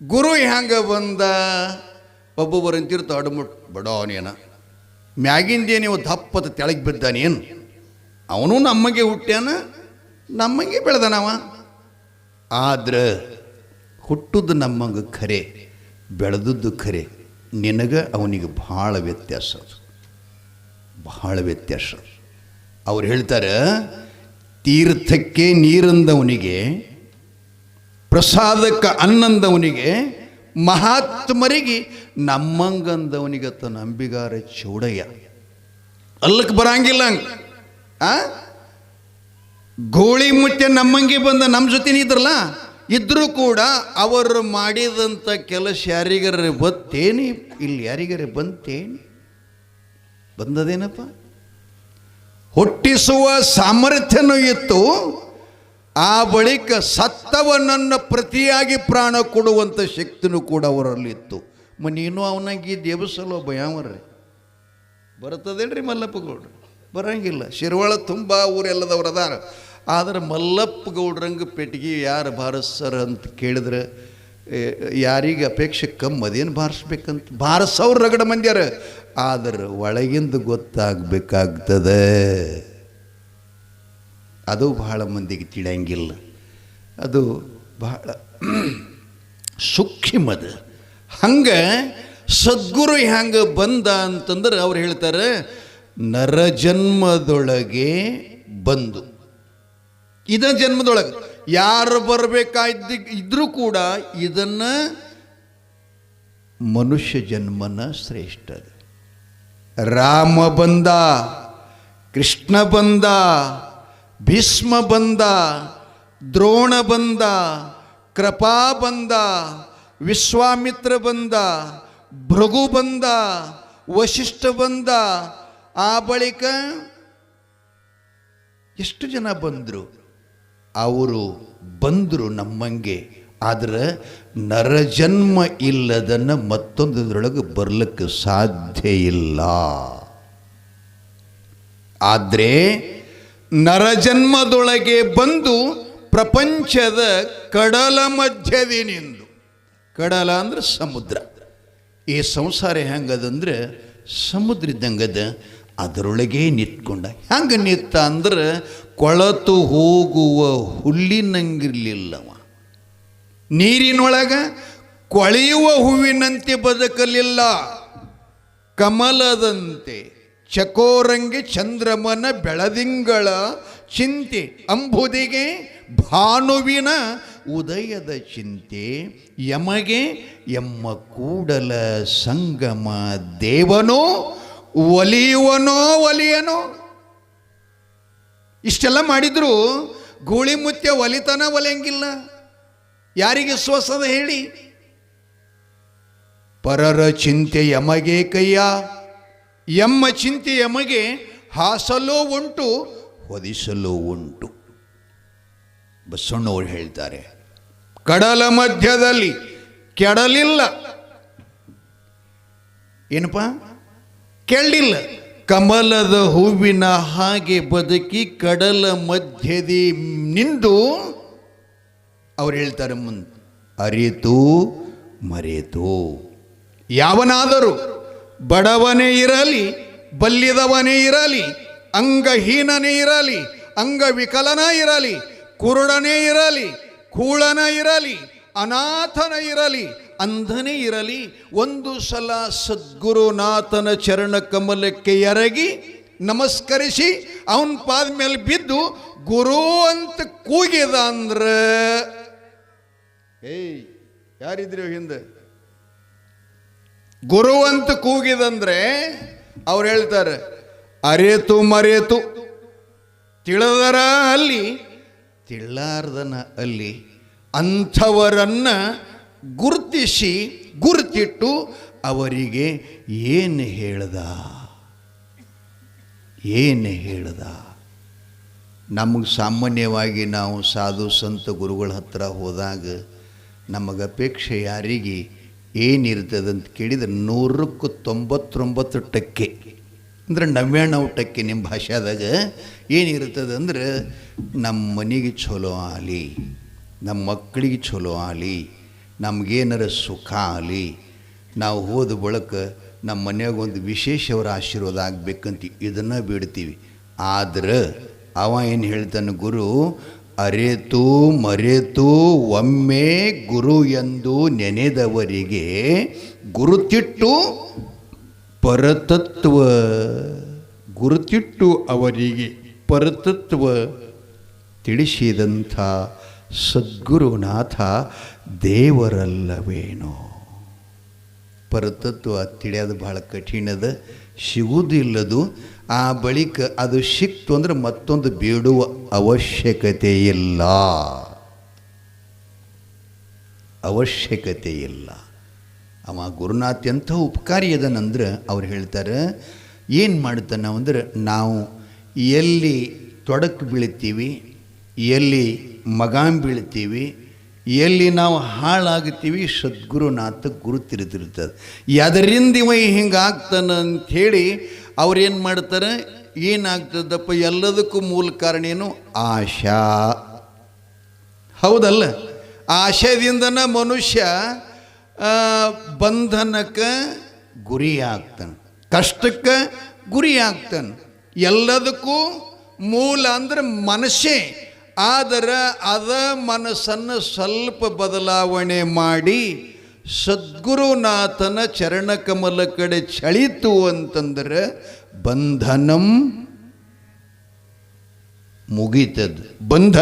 ಗುರು ಹ್ಯಾಂಗ ಬಂದ. ಒಬ್ಬೊಬ್ಬರು ಅಂತಿರ್ತ ಅಡಮುಟ್ ಬಡವನೇನ ಮ್ಯಾಗಿಂದೇ ನೀವು ದಪ್ಪದ ತೆಳಗೆ ಬಿದ್ದಾನೇನು. ಅವನು ನಮಗೆ ಹುಟ್ಟ್ಯಾನ, ನಮಗೆ ಬೆಳೆದನವ. ಆದ್ರೆ ಹುಟ್ಟುದು ನಮಗೆ ಖರೆ, ಬೆಳೆದದ್ದು ಖರೆ. ನಿನಗೆ ಅವನಿಗೆ ಭಾಳ ವ್ಯತ್ಯಾಸ, ಭಾಳ ವ್ಯತ್ಯಾಸ. ಅವ್ರು ಹೇಳ್ತಾರೆ, ತೀರ್ಥಕ್ಕೆ ನೀರಂದವನಿಗೆ, ಪ್ರಸಾದಕ್ಕೆ ಅನ್ನಂದವನಿಗೆ, ಮಹಾತ್ಮರಿಗೆ ನಮ್ಮಂಗಂದವನಿಗತ್ತ ನಂಬಿಗಾರ ಚೌಡಯ್ಯ. ಅಲ್ಲಕ್ಕೆ ಬರಂಗಿಲ್ಲ ಹಂಗೆ. ಗೋಳಿ ಮುಟ್ಟೆ ನಮ್ಮಂಗೆ ಬಂದ ನಮ್ಮ ಜೊತೆನೇ ಇದ್ರಲ್ಲ, ಇದ್ರೂ ಕೂಡ ಅವರು ಮಾಡಿದಂಥ ಕೆಲಸ ಯಾರಿಗಾರ ಬತ್ತೇನಿ, ಇಲ್ಲಿ ಯಾರಿಗಾರ ಬಂತೇನಿ, ಬಂದದೇನಪ್ಪ. ಹುಟ್ಟಿಸುವ ಸಾಮರ್ಥ್ಯನೂ ಇತ್ತು. ಆ ಬಳಿಕ ಸತ್ತವನನ್ನು ಪ್ರತಿಯಾಗಿ ಪ್ರಾಣ ಕೊಡುವಂಥ ಶಕ್ತಿನೂ ಕೂಡ ಅವರಲ್ಲಿ ಇತ್ತು. ನೀನು ಅವನಾಗಿ ದೇವಸಲೋ ಭಯಾಮರ್ರಿ ಬರ್ತದೇನ್ರಿ ಮಲ್ಲಪ್ಪ ಗೌಡ್ರು? ಬರಂಗಿಲ್ಲ. ಶಿರ್ವಾಳ ತುಂಬ ಊರೆಲ್ಲದವ್ರು ಅದಾರ. ಆದರೆ ಮಲ್ಲಪ್ಪ ಗೌಡ್ರಂಗೆ ಪೆಟ್ಟಿಗೆ ಯಾರು ಬಾರಿಸ್ತಾರ ಅಂತ ಕೇಳಿದ್ರೆ ಯಾರಿಗೆ ಅಪೇಕ್ಷೆ ಕಮ್ಮಿ, ಅದೇನು ಬಾರಿಸ್ಬೇಕಂತ ಬಾರಿಸೋರು ರಗಡ ಮಂದ್ಯಾರ. ಆದ್ರೆ ಒಳಗಿಂದ ಗೊತ್ತಾಗಬೇಕಾಗ್ತದೆ. ಅದು ಬಹಳ ಮಂದಿಗೆ ತಿಳಿಯಂಗಿಲ್ಲ. ಅದು ಬಹಳ ಸೂಕ್ಷ್ಮದ. ಹಂಗೆ ಸದ್ಗುರು ಹ್ಯಾಂಗೆ ಬಂದ ಅಂತಂದ್ರೆ ಅವ್ರು ಹೇಳ್ತಾರೆ, ನರಜನ್ಮದೊಳಗೆ ಬಂದು, ಇದ ಜನ್ಮದೊಳಗೆ ಯಾರು ಬರಬೇಕಾದ್ರೂ ಕೂಡ ಇದನ್ನು ಮನುಷ್ಯ ಜನ್ಮನ ಶ್ರೇಷ್ಠ. ರಾಮ ಬಂದ, ಕೃಷ್ಣ ಬಂದ, ಭೀಷ್ಮ ಬಂದ, ದ್ರೋಣ ಬಂದ, ಕೃಪಾ ಬಂದ, ವಿಶ್ವಾಮಿತ್ರ ಬಂದ, ಭೃಗು ಬಂದ, ವಶಿಷ್ಠ ಬಂದ. ಆ ಬಳಿಕ ಎಷ್ಟು ಜನ ಬಂದರು? ಅವರು ಬಂದರು ನಮ್ಮಂಗೆ. ಆದರೆ ನರಜನ್ಮ ಇಲ್ಲದನ್ನು ಮತ್ತೊಂದರೊಳಗೆ ಬರಲಿಕ್ಕೆ ಸಾಧ್ಯ ಇಲ್ಲ. ಆದರೆ ನರಜನ್ಮದೊಳಗೆ ಬಂದು ಪ್ರಪಂಚದ ಕಡಲ ಮಧ್ಯದಿನಿಂದು, ಕಡಲ ಅಂದ್ರೆ ಸಮುದ್ರ, ಈ ಸಂಸಾರ ಹೆಂಗದಂದ್ರೆ ಸಮುದ್ರ ಇದ್ದಂಗದ, ಅದರೊಳಗೆ ನಿಂತ್ಕೊಂಡ. ಹೆಂಗೆ ನಿಂತ ಅಂದ್ರೆ ಕೊಳತು ಹೋಗುವ ಹುಲ್ಲಿನಂಗಿರಲಿಲ್ಲವ. ನೀರಿನೊಳಗೆ ಕೊಳೆಯುವ ಹೂವಿನಂತೆ ಬದುಕಲಿಲ್ಲ. ಕಮಲದಂತೆ ಚಕೋರಂಗಿ ಚಂದ್ರಮನ ಬೆಳದಿಂಗಳ ಚಿಂತೆ, ಅಂಬುದಿಗೆ ಭಾನುವಿನ ಉದಯದ ಚಿಂತೆ, ಯಮಗೆ ಎಮ್ಮ ಕೂಡಲ ಸಂಗಮ ದೇವನೋ ಒಲಿಯುವನೋ ಒಲಿಯನೋ. ಇಷ್ಟೆಲ್ಲ ಮಾಡಿದ್ರು ಗೂಳಿ ಮುತ್ಯ ಒಲಿತನ ಒಲೆಂಗಿಲ್ಲ. ಯಾರಿಗೆ ಸ್ವಸದ ಹೇಳಿ? ಪರರ ಚಿಂತೆ ಯಮಗೆ ಕಯ್ಯ, ಎಮ್ಮ ಚಿಂತೆ ಯಮಗೆ ಹಾಸಲೂ ಉಂಟು ಹೊದಿಸಲೂ ಉಂಟು. ಬಸವಣ್ಣವರು ಹೇಳ್ತಾರೆ, ಕಡಲ ಮಧ್ಯದಲ್ಲಿ ಕೆಡಲಿಲ್ಲ. ಏನಪ್ಪ? ಕೆಳ್ಳಿಲ್ಲ. ಕಮಲದ ಹೂವಿನ ಹಾಗೆ ಬದುಕಿ ಕಡಲ ಮಧ್ಯದಿ ನಿಂದು ಅವ್ರು ಹೇಳ್ತಾರೆ ಮುಂದೆ, ಅರಿತು ಮರೆತು. ಯಾವನಾದರೂ ಬಡವನೇ ಇರಲಿ, ಬಲ್ಲಿದವನೇ ಇರಲಿ, ಅಂಗಹೀನನೇ ಇರಲಿ, ಅಂಗವಿಕಲನ ಇರಲಿ, ಕುರುಡನೇ ಇರಲಿ, ಕೂಳನ ಇರಲಿ, ಅನಾಥನ ಇರಲಿ, ಅಂಧನೇ ಇರಲಿ, ಒಂದು ಸಲ ಸದ್ಗುರುನಾಥನ ಚರಣ ಕಮಲಕ್ಕೆ ಎರಗಿ ನಮಸ್ಕರಿಸಿ ಅವನ ಪಾದ ಮೇಲೆ ಬಿದ್ದು ಗುರು ಅಂತ ಕೂಗಿದ ಅಂದ್ರೆ, ಏಯ್ ಯಾರಿದ್ರು ಹಿಂದೆ? ಗುರು ಅಂತ ಕೂಗಿದಂದ್ರೆ ಅವ್ರು ಹೇಳ್ತಾರೆ, ಅರೇತು ಮರೆತು, ತಿಳಿದರ ಅಲ್ಲಿ ತಿಳ್ಳಾರ್ದನ ಅಲ್ಲಿ, ಅಂಥವರನ್ನ ಗುರುತಿಸಿ ಗುರುತಿಟ್ಟು ಅವರಿಗೆ ಏನು ಹೇಳ್ದ? ನಮಗೆ ಸಾಮಾನ್ಯವಾಗಿ ನಾವು ಸಾಧು ಸಂತ ಗುರುಗಳ ಹತ್ರ ಹೋದಾಗ ನಮಗೆ ಅಪೇಕ್ಷೆ ಯಾರಿಗೆ ಏನಿರ್ತದಂತ ಕೇಳಿದ್ರೆ 199% ಅಂದ್ರೆ 99% ನಿಮ್ಮ ಭಾಷೆದಾಗ ಏನಿರ್ತದೆ ಅಂದ್ರೆ, ನಮ್ಮ ಮನೆಗೆ ಚಲೋ ಆಗಲಿ, ನಮ್ಮ ಮಕ್ಕಳಿಗೆ ಚಲೋ ಆಗಲಿ, ನಮಗೇನಾರ ಸುಖ ಆಗಲಿ, ನಾವು ಹೋದ ಬಳಿಕ ನಮ್ಮ ಮನ್ಯಾಗ ಒಂದು ವಿಶೇಷವರ ಆಶೀರ್ವಾದ ಆಗಬೇಕಂತ ಇದನ್ನು ಬಿಡ್ತೀವಿ. ಆದ್ರೆ ಅವ ಏನು ಹೇಳ್ತಾನೆ ಗುರು, ಅರೆತು ಮರೆತು ಒಮ್ಮೆ ಗುರು ಎಂದು ನೆನೆದವರಿಗೆ ಗುರುತಿಟ್ಟು ಪರತತ್ವ, ಗುರುತಿಟ್ಟು ಅವರಿಗೆ ಪರತತ್ವ ತಿಳಿಸಿದಂಥ ಸದ್ಗುರುನಾಥ ದೇವರಲ್ಲವೇನೋ. ಪರತತ್ವ ತಿಳಿಯೋದು ಬಹಳ ಕಠಿಣದ, ಸಿಗುವುದಿಲ್ಲದು. ಆ ಬಳಿಕ ಅದು ಸಿಕ್ತು ಅಂದರೆ ಮತ್ತೊಂದು ಬೇಡುವ ಅವಶ್ಯಕತೆ ಇಲ್ಲ. ಅವ ಗುರುನಾಥ ಎಂಥ ಉಪಕಾರಿ ಅದನಂದ್ರೆ ಅವ್ರು ಹೇಳ್ತಾರೆ, ಏನು ಮಾಡ್ತಾನೆ ಅಂದ್ರೆ, ನಾವು ಎಲ್ಲಿ ತೊಡಕು ಬೀಳ್ತೀವಿ, ಎಲ್ಲಿ ಮಗಾಂ ಬೀಳ್ತೀವಿ, ಎಲ್ಲಿ ನಾವು ಹಾಳಾಗ್ತೀವಿ, ಸದ್ಗುರುನಾಥ ಗುರುತಿರ್ತಿರ್ತದೆ. ಅದರಿಂದ ಇವ ಹಿಂಗಾಗ್ತಾನೆ ಅಂಥೇಳಿ ಅವ್ರೇನು ಮಾಡ್ತಾರೆ, ಏನಾಗ್ತದಪ್ಪ ಎಲ್ಲದಕ್ಕೂ ಮೂಲ ಕಾರಣ ಏನು? ಆಶಾ. ಹೌದಲ್ಲ? ಆಶಯದಿಂದನ ಮನುಷ್ಯ ಬಂಧನಕ್ಕೆ ಗುರಿಯಾಗ್ತಾನೆ, ಕಷ್ಟಕ್ಕೆ ಗುರಿಯಾಗ್ತಾನೆ. ಎಲ್ಲದಕ್ಕೂ ಮೂಲ ಅಂದ್ರೆ ಮನಸ್ಸೇ. ಆದರೆ ಅದ ಮನಸ್ಸನ್ನು ಸ್ವಲ್ಪ ಬದಲಾವಣೆ ಮಾಡಿ ಸದ್ಗುರುನಾಥನ ಚರಣಕಮಲ ಕಡೆ ಚಳಿತು ಅಂತಂದ್ರೆ ಬಂಧನಂ ಮುಗೀತದ, ಬಂಧ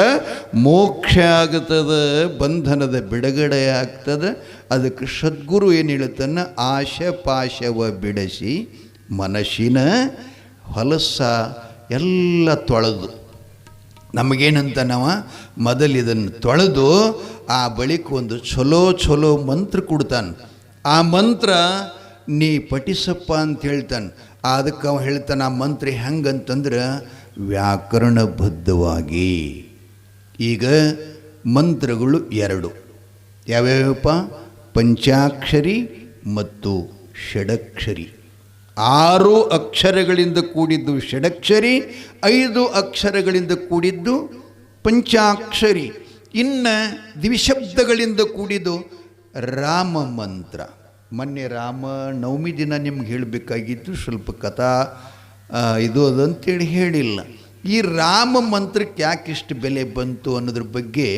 ಮೋಕ್ಷ ಆಗ್ತದ, ಬಂಧನದ ಬಿಡುಗಡೆ ಆಗ್ತದೆ. ಅದಕ್ಕೆ ಸದ್ಗುರು ಏನು ಹೇಳ್ತಾನೆ, ಆಶೆ ಪಾಶವ ಬಿಡಿಸಿ ಮನಸ್ಸಿನ ಹೊಲಸ ಎಲ್ಲ ತೊಳೆದು, ನಮಗೇನಂತ ನಾವು ಮೊದಲು ಇದನ್ನು ತೊಳೆದು ಆ ಬಳಿಕ ಒಂದು ಚಲೋ ಮಂತ್ರ ಕೊಡ್ತಾನೆ. ಆ ಮಂತ್ರ ನೀ ಪಠಿಸಪ್ಪ ಅಂತ ಹೇಳ್ತಾನೆ. ಅದಕ್ಕೆ ಅವ ಹೇಳ್ತಾನೆ, ಆ ಮಂತ್ರ ಹೆಂಗಂತಂದ್ರೆ ವ್ಯಾಕರಣಬದ್ಧವಾಗಿ. ಈಗ ಮಂತ್ರಗಳು 2 ಯಾವ್ಯಾವಪ್ಪ? ಪಂಚಾಕ್ಷರಿ ಮತ್ತು ಷಡಕ್ಷರಿ. 6 ಅಕ್ಷರಗಳಿಂದ ಕೂಡಿದ್ದು ಷಡಕ್ಷರಿ, 5 ಅಕ್ಷರಗಳಿಂದ ಕೂಡಿದ್ದು ಪಂಚಾಕ್ಷರಿ, ಇನ್ನು ದ್ವಿಶಬ್ದಗಳಿಂದ ಕೂಡಿದ್ದು ರಾಮ ಮಂತ್ರ. ಮೊನ್ನೆ ರಾಮ ನವಮಿ ದಿನ ನಿಮ್ಗೆ ಹೇಳಬೇಕಾಗಿತ್ತು, ಸ್ವಲ್ಪ ಕಥಾ ಇದು ಅದಂತೇಳಿ ಹೇಳಿಲ್ಲ. ಈ ರಾಮ ಮಂತ್ರಕ್ಕೆ ಯಾಕೆ ಇಷ್ಟು ಬೆಲೆ ಬಂತು ಅನ್ನೋದ್ರ ಬಗ್ಗೆ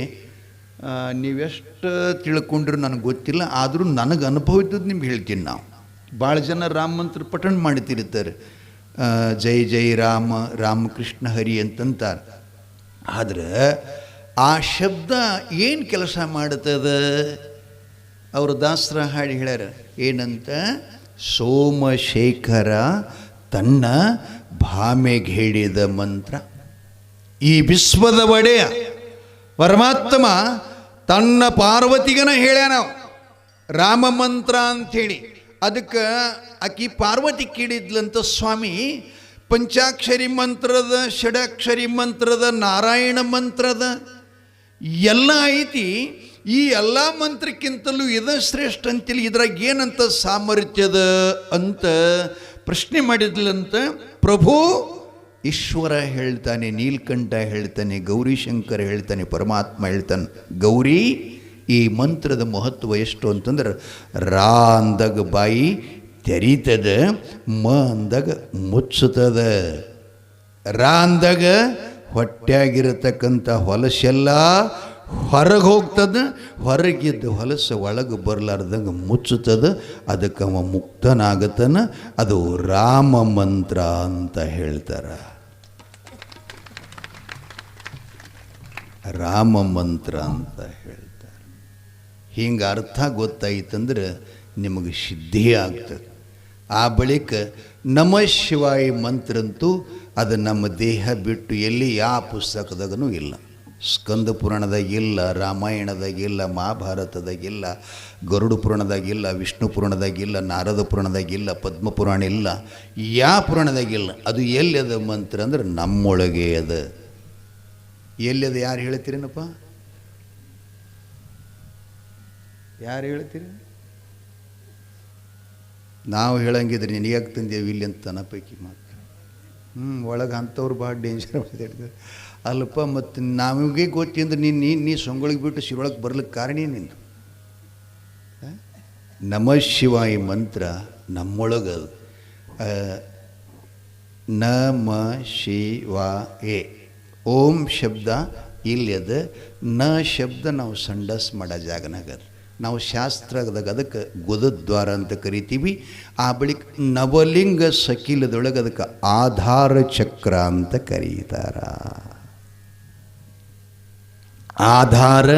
ನೀವೆಷ್ಟು ತಿಳ್ಕೊಂಡ್ರು ನನಗೆ ಗೊತ್ತಿಲ್ಲ. ಆದರೂ ನನಗೆ ಅನುಭವ ಇದ್ದದ್ದು ನಿಮ್ಗೆ ಹೇಳ್ತೀನಿ. ನಾವು ಭಾಳ ಜನ ರಾಮ ಮಂತ್ರ ಪಠಣ ಮಾಡ್ತಿರ್ತಾರೆ, ಜೈ ಜೈ ರಾಮ, ರಾಮಕೃಷ್ಣ ಹರಿ ಅಂತಂತಾರೆ. ಆದ್ರೆ ಆ ಶಬ್ದ ಏನು ಕೆಲಸ ಮಾಡ್ತದ? ಅವರು ದಾಸರ ಹಾಡಿ ಹೇಳ್ಯಾರ ಏನಂತ, ಸೋಮಶೇಖರ ತನ್ನ ಭಾಮೆಗೆ ಹೇಳಿದ ಮಂತ್ರ. ಈ ವಿಶ್ವದ ಒಡೆಯ ಪರಮಾತ್ಮ ತನ್ನ ಪಾರ್ವತಿಗನ ಹೇಳ್ಯಾನ ರಾಮ ಮಂತ್ರ ಅಂಥೇಳಿ. ಅದಕ್ಕೆ ಆಕಿ ಪಾರ್ವತಿ ಕೇಳಿದ್ಲಂತ, ಸ್ವಾಮಿ ಪಂಚಾಕ್ಷರಿ ಮಂತ್ರದ, ಷಡಾಕ್ಷರಿ ಮಂತ್ರದ, ನಾರಾಯಣ ಮಂತ್ರದ ಎಲ್ಲ ಐತಿ, ಈ ಎಲ್ಲ ಮಂತ್ರಕ್ಕಿಂತಲೂ ಇದು ಶ್ರೇಷ್ಠ ಅಂತೇಳಿ ಇದ್ರಾಗ ಏನಂತ ಸಾಮರ್ಥ್ಯದ ಅಂತ ಪ್ರಶ್ನೆ ಮಾಡಿದ್ಲಂತ. ಪ್ರಭು ಈಶ್ವರ ಹೇಳ್ತಾನೆ, ನೀಲ್ಕಂಠ ಹೇಳ್ತಾನೆ, ಗೌರಿಶಂಕರ ಹೇಳ್ತಾನೆ, ಪರಮಾತ್ಮ ಹೇಳ್ತಾನೆ, ಗೌರಿ ಈ ಮಂತ್ರದ ಮಹತ್ವ ಎಷ್ಟು ಅಂತಂದ್ರೆ, ರಾ ಅಂದಾಗ ಬಾಯಿ ತೆರೀತದ, ಮ ಅಂದಾಗ ಮುಚ್ಚುತ್ತದ. ರಾ ಅಂದಾಗ ಹೊಟ್ಟೆಯಾಗಿರತಕ್ಕಂಥ ಹೊಲಸೆಲ್ಲ ಹೊರಗೆ ಹೋಗ್ತದ, ಹೊರಗಿದ್ದ ಹೊಲಸು ಒಳಗೆ ಬರಲಾರ್ದಂಗೆ ಮುಚ್ಚುತ್ತದೆ. ಅದಕ್ಕೆ ಅವ ಮುಕ್ತನಾಗತನ. ಅದು ರಾಮ ಮಂತ್ರ ಅಂತ ಹೇಳ್ತಾರೆ. ರಾಮ ಮಂತ್ರ ಅಂತ ಹೇಳ್ತಾರೆ. ಹಿಂಗೆ ಅರ್ಥ ಗೊತ್ತಾಯಿತಂದ್ರೆ ನಿಮಗೆ ಸಿದ್ಧಿ ಆಗ್ತದೆ. ಆ ಬಳಿಕ ನಮ ಶಿವಾಯ ಮಂತ್ರಂತೂ ಅದು ನಮ್ಮ ದೇಹ ಬಿಟ್ಟು ಎಲ್ಲಿ ಯಾವ ಪುಸ್ತಕದಾಗೂ ಇಲ್ಲ. ಸ್ಕಂದ ಪುರಾಣದಾಗಿಲ್ಲ, ರಾಮಾಯಣದಾಗಿಲ್ಲ, ಮಹಾಭಾರತದಾಗಿಲ್ಲ, ಗರುಡ ಪುರಾಣದಾಗಿಲ್ಲ, ವಿಷ್ಣು ಪುರಾಣದಾಗಿಲ್ಲ, ನಾರದ ಪುರಾಣದಾಗಿಲ್ಲ, ಪದ್ಮ ಪುರಾಣ ಇಲ್ಲ, ಯಾವ ಪುರಾಣದಾಗಿಲ್ಲ. ಅದು ಎಲ್ಲಿ ಅದ ಮಂತ್ರ ಅಂದ್ರೆ ನಮ್ಮೊಳಗೆ ಅದ. ಎಲ್ಲಿ ಅದು ಯಾರು ಹೇಳ್ತೀರೇನಪ್ಪ? ಯಾರು ಹೇಳ್ತೀರಿ? ನಾವು ಹೇಳಂಗಿದ್ರೆ ನಿನಗ್ಯಾಕೆ ತಂದೇವಿ ಇಲ್ಲಿ ಅಂತ ತನ್ನ ಪೈಕಿ ಮಾತು. ಒಳಗೆ ಅಂಥವ್ರು ಭಾಳ ಡೇಂಜರ್ ಮಾತಾಡ್ತಾರೆ. ಅಲ್ಲಪ್ಪ, ಮತ್ತು ನಮಗೆ ಗೊತ್ತಿಂದ್ರೆ ನೀ ಸೊಂಗೊಳಗೆ ಬಿಟ್ಟು ಶಿವೊಳಗೆ ಬರ್ಲಿಕ್ಕೆ ಕಾರಣ ಏನಿಂದು? ನಮ ಶಿವಾಯ ಮಂತ್ರ ನಮ್ಮೊಳಗದು. ನಮ ಶಿವಾಯ ಓಂ ಶಬ್ದ ಇಲ್ಲಿ ಅದ, ನ ಶಬ್ದ ನಾವು ಸಂಡಸ್ ಮಾಡೋ ಜಾಗನಾಗದ. ನಾವು ಶಾಸ್ತ್ರದಾಗ ಅದಕ್ಕೆ ಗುದದ್ವಾರ ಅಂತ ಕರಿತೀವಿ. ಆ ಬಳಿಕ ನವಲಿಂಗ ಸಕೀಲದೊಳಗೆ ಅದಕ್ಕೆ ಆಧಾರ ಚಕ್ರ ಅಂತ ಕರೀತಾರ. ಆಧಾರ,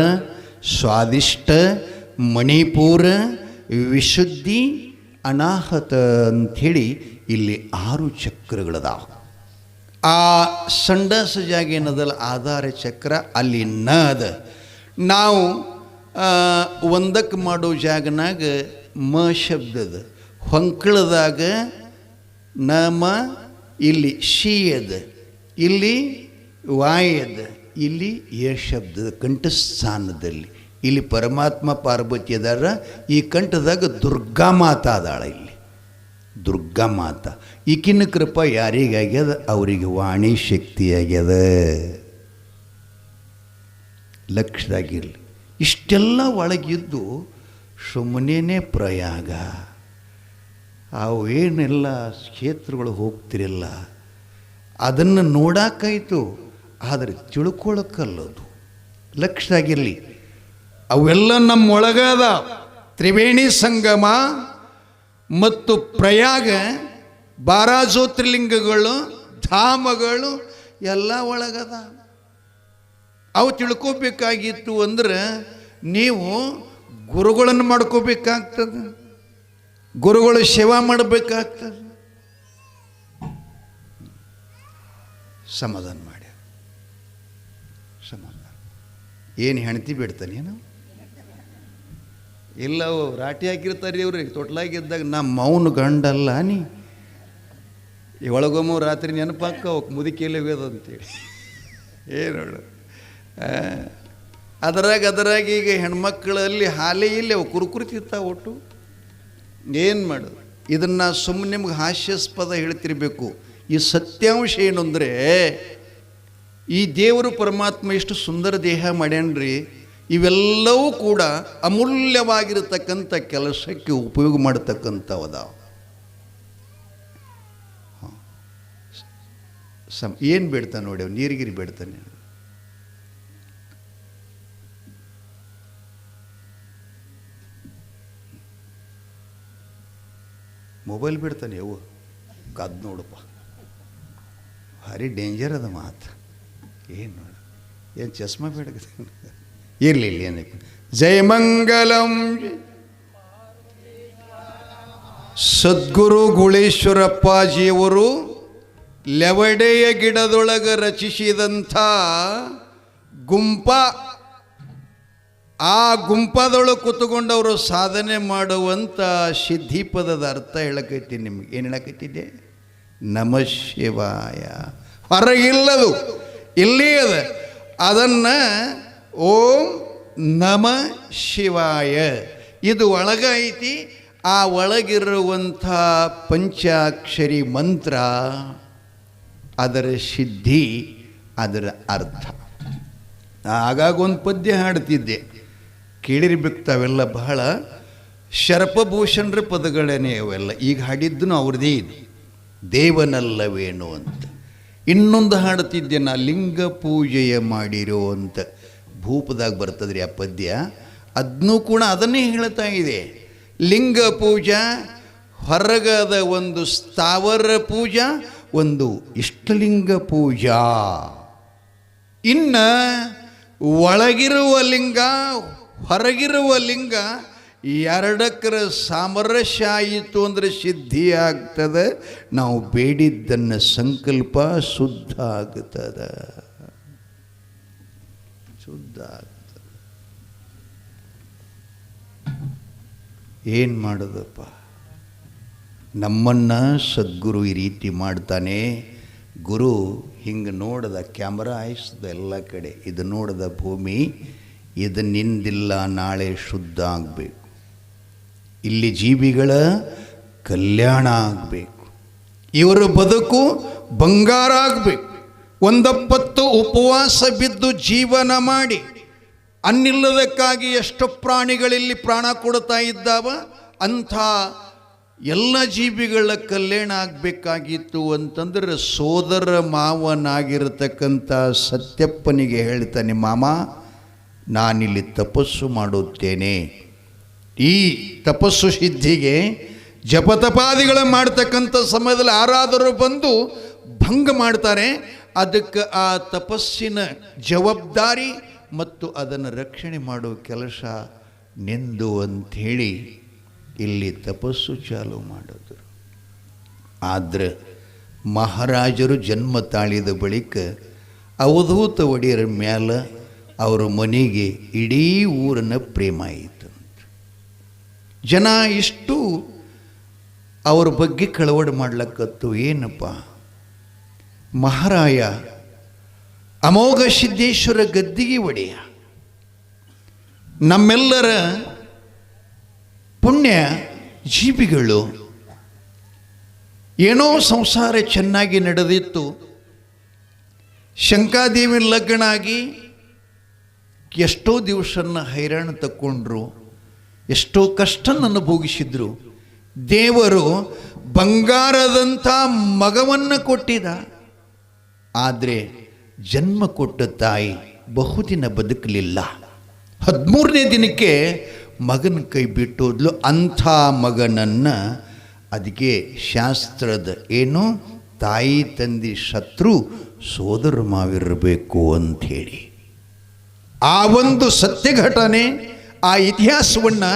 ಸ್ವಾದಿಷ್ಟ, ಮಣಿಪುರ, ವಿಶುದ್ಧಿ, ಅನಾಹತ ಅಂಥೇಳಿ ಇಲ್ಲಿ 6 ಚಕ್ರಗಳದಾವ. ಆ ಸಂಡಾಸ ಜಾಗ ಏನದಲ್ಲ ಆಧಾರ ಚಕ್ರ, ಅಲ್ಲಿ ನ ಅದ. ನಾವು ಒಂದಕ್ಕೆ ಮಾಡೋ ಜಾಗನಾಗ ಮ ಶಬ್ದದ, ಹೊಂಕಳದಾಗ ನಮ, ಇಲ್ಲಿ ಶಿ ಅದ, ಇಲ್ಲಿ ವಾಯ್ ಅದ, ಇಲ್ಲಿ ಯ ಶಬ್ದದ ಕಂಠಸ್ಥಾನದಲ್ಲಿ. ಇಲ್ಲಿ ಪರಮಾತ್ಮ ಪಾರ್ವತಿ ಅದಾರ. ಈ ಕಂಠದಾಗ ದುರ್ಗಾ ಮಾತಾ ಅದಾಳ. ಇಲ್ಲಿ ದುರ್ಗಾ ಮಾತಾ. ಈಕಿನ ಕೃಪಾ ಯಾರಿಗಾಗ್ಯದ? ಅವರಿಗೆ ವಾಣಿ ಶಕ್ತಿ ಆಗ್ಯದ. ಲಕ್ಷದಾಗಿರಲಿ. ಇಷ್ಟೆಲ್ಲ ಒಳಗಿದ್ದು ಸುಮ್ಮನೆ ಪ್ರಯಾಗ, ಅವೇನೆಲ್ಲ ಕ್ಷೇತ್ರಗಳು ಹೋಗ್ತಿರಲ್ಲ, ಅದನ್ನು ನೋಡಾಕಾಯ್ತು, ಆದರೆ ತಿಳ್ಕೊಳಕ್ಕಲ್ಲದು. ಲಕ್ಷದಾಗಿರಲಿ. ಅವೆಲ್ಲ ನಮ್ಮೊಳಗದ. ತ್ರಿವೇಣಿ ಸಂಗಮ ಮತ್ತು ಪ್ರಯಾಗ, 12 ಜ್ಯೋತಿರ್ಲಿಂಗಗಳು, ಧಾಮಗಳು ಎಲ್ಲ ಒಳಗದ. ಅವು ತಿಳ್ಕೊಬೇಕಾಗಿತ್ತು ಅಂದ್ರೆ ನೀವು ಗುರುಗಳನ್ನು ಮಾಡ್ಕೋಬೇಕಾಗ್ತದೆ, ಗುರುಗಳು ಸೇವಾ ಮಾಡಬೇಕಾಗ್ತದೆ. ಸಮಾಧಾನ ಮಾಡಿ. ಸಮಾಧಾನ ಏನು ಹೆಣ್ತಿ ಬಿಡ್ತಾನೇನು? ಇಲ್ಲ, ರಾಟಿ ಹಾಕಿರ್ತಾರೆ ಇವ್ರಿಗೆ. ತೊಟ್ಲಾಗಿದ್ದಾಗ ನಮ್ಮ ಮೌನ ಗಂಡಲ್ಲ ನೀ. ಒಳಗೊಮ್ಮ ರಾತ್ರಿ ನೆನಪಾಕ ಅವಕ್ಕೆ ಮುದುಕಿಯಲ್ಲೇ ಅಂತೇಳಿ ಏನು ಅದರಾಗ ಈಗ ಹೆಣ್ಮಕ್ಕಳಲ್ಲಿ ಹಾಲೇ ಇಲ್ಲಿ ಅವು ಕುರುಕುರ್ತಿರ್ತಾವೆ. ಒಟ್ಟು ಏನು ಮಾಡೋದು? ಇದನ್ನು ಸುಮ್ಮನೆ ನಿಮ್ಗೆ ಹಾಸ್ಯಾಸ್ಪದ ಹೇಳ್ತಿರ್ಬೇಕು. ಈ ಸತ್ಯಾಂಶ ಏನು ಅಂದರೆ, ಈ ದೇವರು ಪರಮಾತ್ಮ ಎಷ್ಟು ಸುಂದರ ದೇಹ ಮಾಡ್ಯಾನ್ರಿ. ಇವೆಲ್ಲವೂ ಕೂಡ ಅಮೂಲ್ಯವಾಗಿರತಕ್ಕಂಥ ಕೆಲಸಕ್ಕೆ ಉಪಯೋಗ ಮಾಡತಕ್ಕಂಥವದಾವ. ಏನು ಬೇಡ್ತಾನೆ ನೋಡಿ, ಅವು ನೀರಿಗಿರಿ ಬೇಡ್ತಾನೆ. ಮೊಬೈಲ್ ಬಿಡ್ತಾನೆ. ಅವು ಕದ್ದು ನೋಡಪ್ಪ, ಭಾರಿ ಡೇಂಜರ್ ಅದ ಮಾತು. ಏನು ನೋಡ, ಏನು ಚಸ್ಮಾ ಬೇಡಕತ್ತೆ. ಇರಲಿ ಏನಕ್ಕೆ. ಜಯಮಂಗಲಂ ಸದ್ಗುರು ಗುಳೇಶ್ವರಪ್ಪಾಜಿಯವರು ಲೆವಡೆಯ ಗಿಡದೊಳಗೆ ರಚಿಸಿದಂಥ ಗುಂಪ, ಆ ಗುಂಪದೊಳಗೆ ಕೂತ್ಕೊಂಡವರು ಸಾಧನೆ ಮಾಡುವಂಥ ಸಿದ್ಧಿ ಪದದ ಅರ್ಥ ಹೇಳಕೈತಿ. ನಿಮ್ಗೆ ಏನು ಹೇಳಕೈತಿದ್ದೆ? ನಮ ಶಿವಾಯ. ಹೊರಗಿಲ್ಲದು, ಇಲ್ಲಿ ಅದ. ಅದನ್ನು ಓಂ ನಮ ಶಿವಾಯ ಇದು ಒಳಗೈತಿ. ಆ ಒಳಗಿರುವಂಥ ಪಂಚಾಕ್ಷರಿ ಮಂತ್ರ, ಅದರ ಸಿದ್ಧಿ, ಅದರ ಅರ್ಥ. ಆಗಾಗ ಒಂದು ಪದ್ಯ ಹಾಡ್ತಿದ್ದೆ, ಕೇಳಿರ್ಬೇಕು ತಾವೆಲ್ಲ. ಬಹಳ ಶರಪಭೂಷಣರ ಪದಗಳೇನೆ ಅವೆಲ್ಲ. ಈಗ ಹಾಡಿದ್ದನು ಅವ್ರದೇ ಇದು, ದೇವನಲ್ಲವೇನು ಅಂತ. ಇನ್ನೊಂದು ಹಾಡುತ್ತಿದ್ದೆ ನಾ, ಲಿಂಗ ಪೂಜೆಯ ಮಾಡಿರೋ ಅಂತ. ಭೂಪದಾಗ ಬರ್ತದ್ರಿ ಆ ಪದ್ಯ. ಅದನ್ನೂ ಕೂಡ ಅದನ್ನೇ ಹೇಳ್ತಾ ಇದೆ. ಲಿಂಗ ಪೂಜಾ, ಹೊರಗದ ಒಂದು ಸ್ಥಾವರ ಪೂಜಾ, ಒಂದು ಇಷ್ಟಲಿಂಗ ಪೂಜಾ. ಇನ್ನು ಒಳಗಿರುವ ಲಿಂಗ, ಹೊರಗಿರುವ ಲಿಂಗ ಎರಡಕ್ಕರ ಸಾಮರಸ್ಯ ಆಯಿತು ಅಂದರೆ ಸಿದ್ಧಿ ಆಗ್ತದೆ. ನಾವು ಬೇಡಿದ್ದನ್ನು ಸಂಕಲ್ಪ ಶುದ್ಧ ಆಗ್ತದೆ, ಶುದ್ಧ ಆಗ್ತದೆ. ಏನು ಮಾಡೋದಪ್ಪ? ನಮ್ಮನ್ನು ಸದ್ಗುರು ಈ ರೀತಿ ಮಾಡ್ತಾನೆ. ಗುರು ಹಿಂಗೆ ನೋಡದ, ಕ್ಯಾಮ್ರಾ ಆಯಿಸ್ದ ಎಲ್ಲ ಕಡೆ, ಇದು ನೋಡದ ಭೂಮಿ, ಇದು ನಿಂದಿಲ್ಲ, ನಾಳೆ ಶುದ್ಧ ಆಗಬೇಕು. ಇಲ್ಲಿ ಜೀವಿಗಳ ಕಲ್ಯಾಣ ಆಗಬೇಕು, ಇವರ ಬದುಕು ಬಂಗಾರ ಆಗಬೇಕು. ಒಂದಪ್ಪತ್ತು ಉಪವಾಸ ಬಿದ್ದು ಜೀವನ ಮಾಡಿ ಅನ್ನಿಲ್ಲದಕ್ಕಾಗಿ ಎಷ್ಟು ಪ್ರಾಣಿಗಳಲ್ಲಿ ಪ್ರಾಣ ಕೊಡ್ತಾ ಇದ್ದಾವ. ಅಂಥ ಎಲ್ಲ ಜೀವಿಗಳ ಕಲ್ಯಾಣ ಆಗಬೇಕಾಗಿತ್ತು ಅಂತಂದ್ರೆ ಸೋದರ ಮಾವನಾಗಿರತಕ್ಕಂಥ ಸತ್ಯಪ್ಪನಿಗೆ ಹೇಳ್ತಾನೆ, ಮಾಮ ನಾನಿಲ್ಲಿ ತಪಸ್ಸು ಮಾಡುತ್ತೇನೆ. ಈ ತಪಸ್ಸು ಸಿದ್ಧಿಗೆ ಜಪತಪಾದಿಗಳ ಮಾಡ್ತಕ್ಕಂಥ ಸಮಯದಲ್ಲಿ ಯಾರಾದರೂ ಬಂದು ಭಂಗ ಮಾಡ್ತಾರೆ, ಅದಕ್ಕೆ ಆ ತಪಸ್ಸಿನ ಜವಾಬ್ದಾರಿ ಮತ್ತು ಅದನ್ನು ರಕ್ಷಣೆ ಮಾಡುವ ಕೆಲಸ ನಿಂದು ಅಂಥೇಳಿ ಇಲ್ಲಿ ತಪಸ್ಸು ಚಾಲು ಮಾಡಿದ್ರು. ಆದರೆ ಮಹಾರಾಜರು ಜನ್ಮ ತಾಳಿದ ಬಳಿಕ ಅವಧೂತ ಒಡೆಯರ ಮ್ಯಾಲ ಅವರ ಮನೆಗೆ ಇಡೀ ಊರನ್ನ ಪ್ರೇಮ ಆಯಿತು. ಜನ ಇಷ್ಟು ಅವ್ರ ಬಗ್ಗೆ ಕಳವಳ ಮಾಡ್ಲಕ್ಕತ್ತು. ಏನಪ್ಪ, ಮಹಾರಾಯ ಅಮೋಘ ಸಿದ್ದೇಶ್ವರ ಗದ್ದಿಗೆ ಒಡೆಯ, ನಮ್ಮೆಲ್ಲರ ಪುಣ್ಯ ಜೀವಿಗಳು. ಏನೋ ಸಂಸಾರ ಚೆನ್ನಾಗಿ ನಡೆದಿತ್ತು, ಶಂಕಾದೇವಿ ಲಗ್ನ ಆಗಿ ಎಷ್ಟೋ ದಿವಸನ್ನ ಹೈರಾಣ ತಕ್ಕೊಂಡ್ರು, ಎಷ್ಟೋ ಕಷ್ಟನ ಅನುಭೋಗಿಸಿದ್ರು. ದೇವರು ಬಂಗಾರದಂಥ ಮಗವನ್ನು ಕೊಟ್ಟಿದ. ಆದರೆ ಜನ್ಮ ಕೊಟ್ಟ ತಾಯಿ ಬಹುದಿನ ಬದುಕಲಿಲ್ಲ. 13ನೇ ದಿನಕ್ಕೆ ಮಗನ ಕೈ ಬಿಟ್ಟೋದ್ಲು. ಅಂಥ ಮಗನನ್ನು ಅದಕ್ಕೆ ಶಾಸ್ತ್ರದ ಏನು, ತಾಯಿ ತಂದೆ ಶತ್ರು ಸೋದರ ಮಾವಿರಬೇಕು ಅಂಥೇಳಿ ಆ ಒಂದು ಸತ್ಯ ಘಟನೆ, ಆ ಇತಿಹಾಸವನ್ನು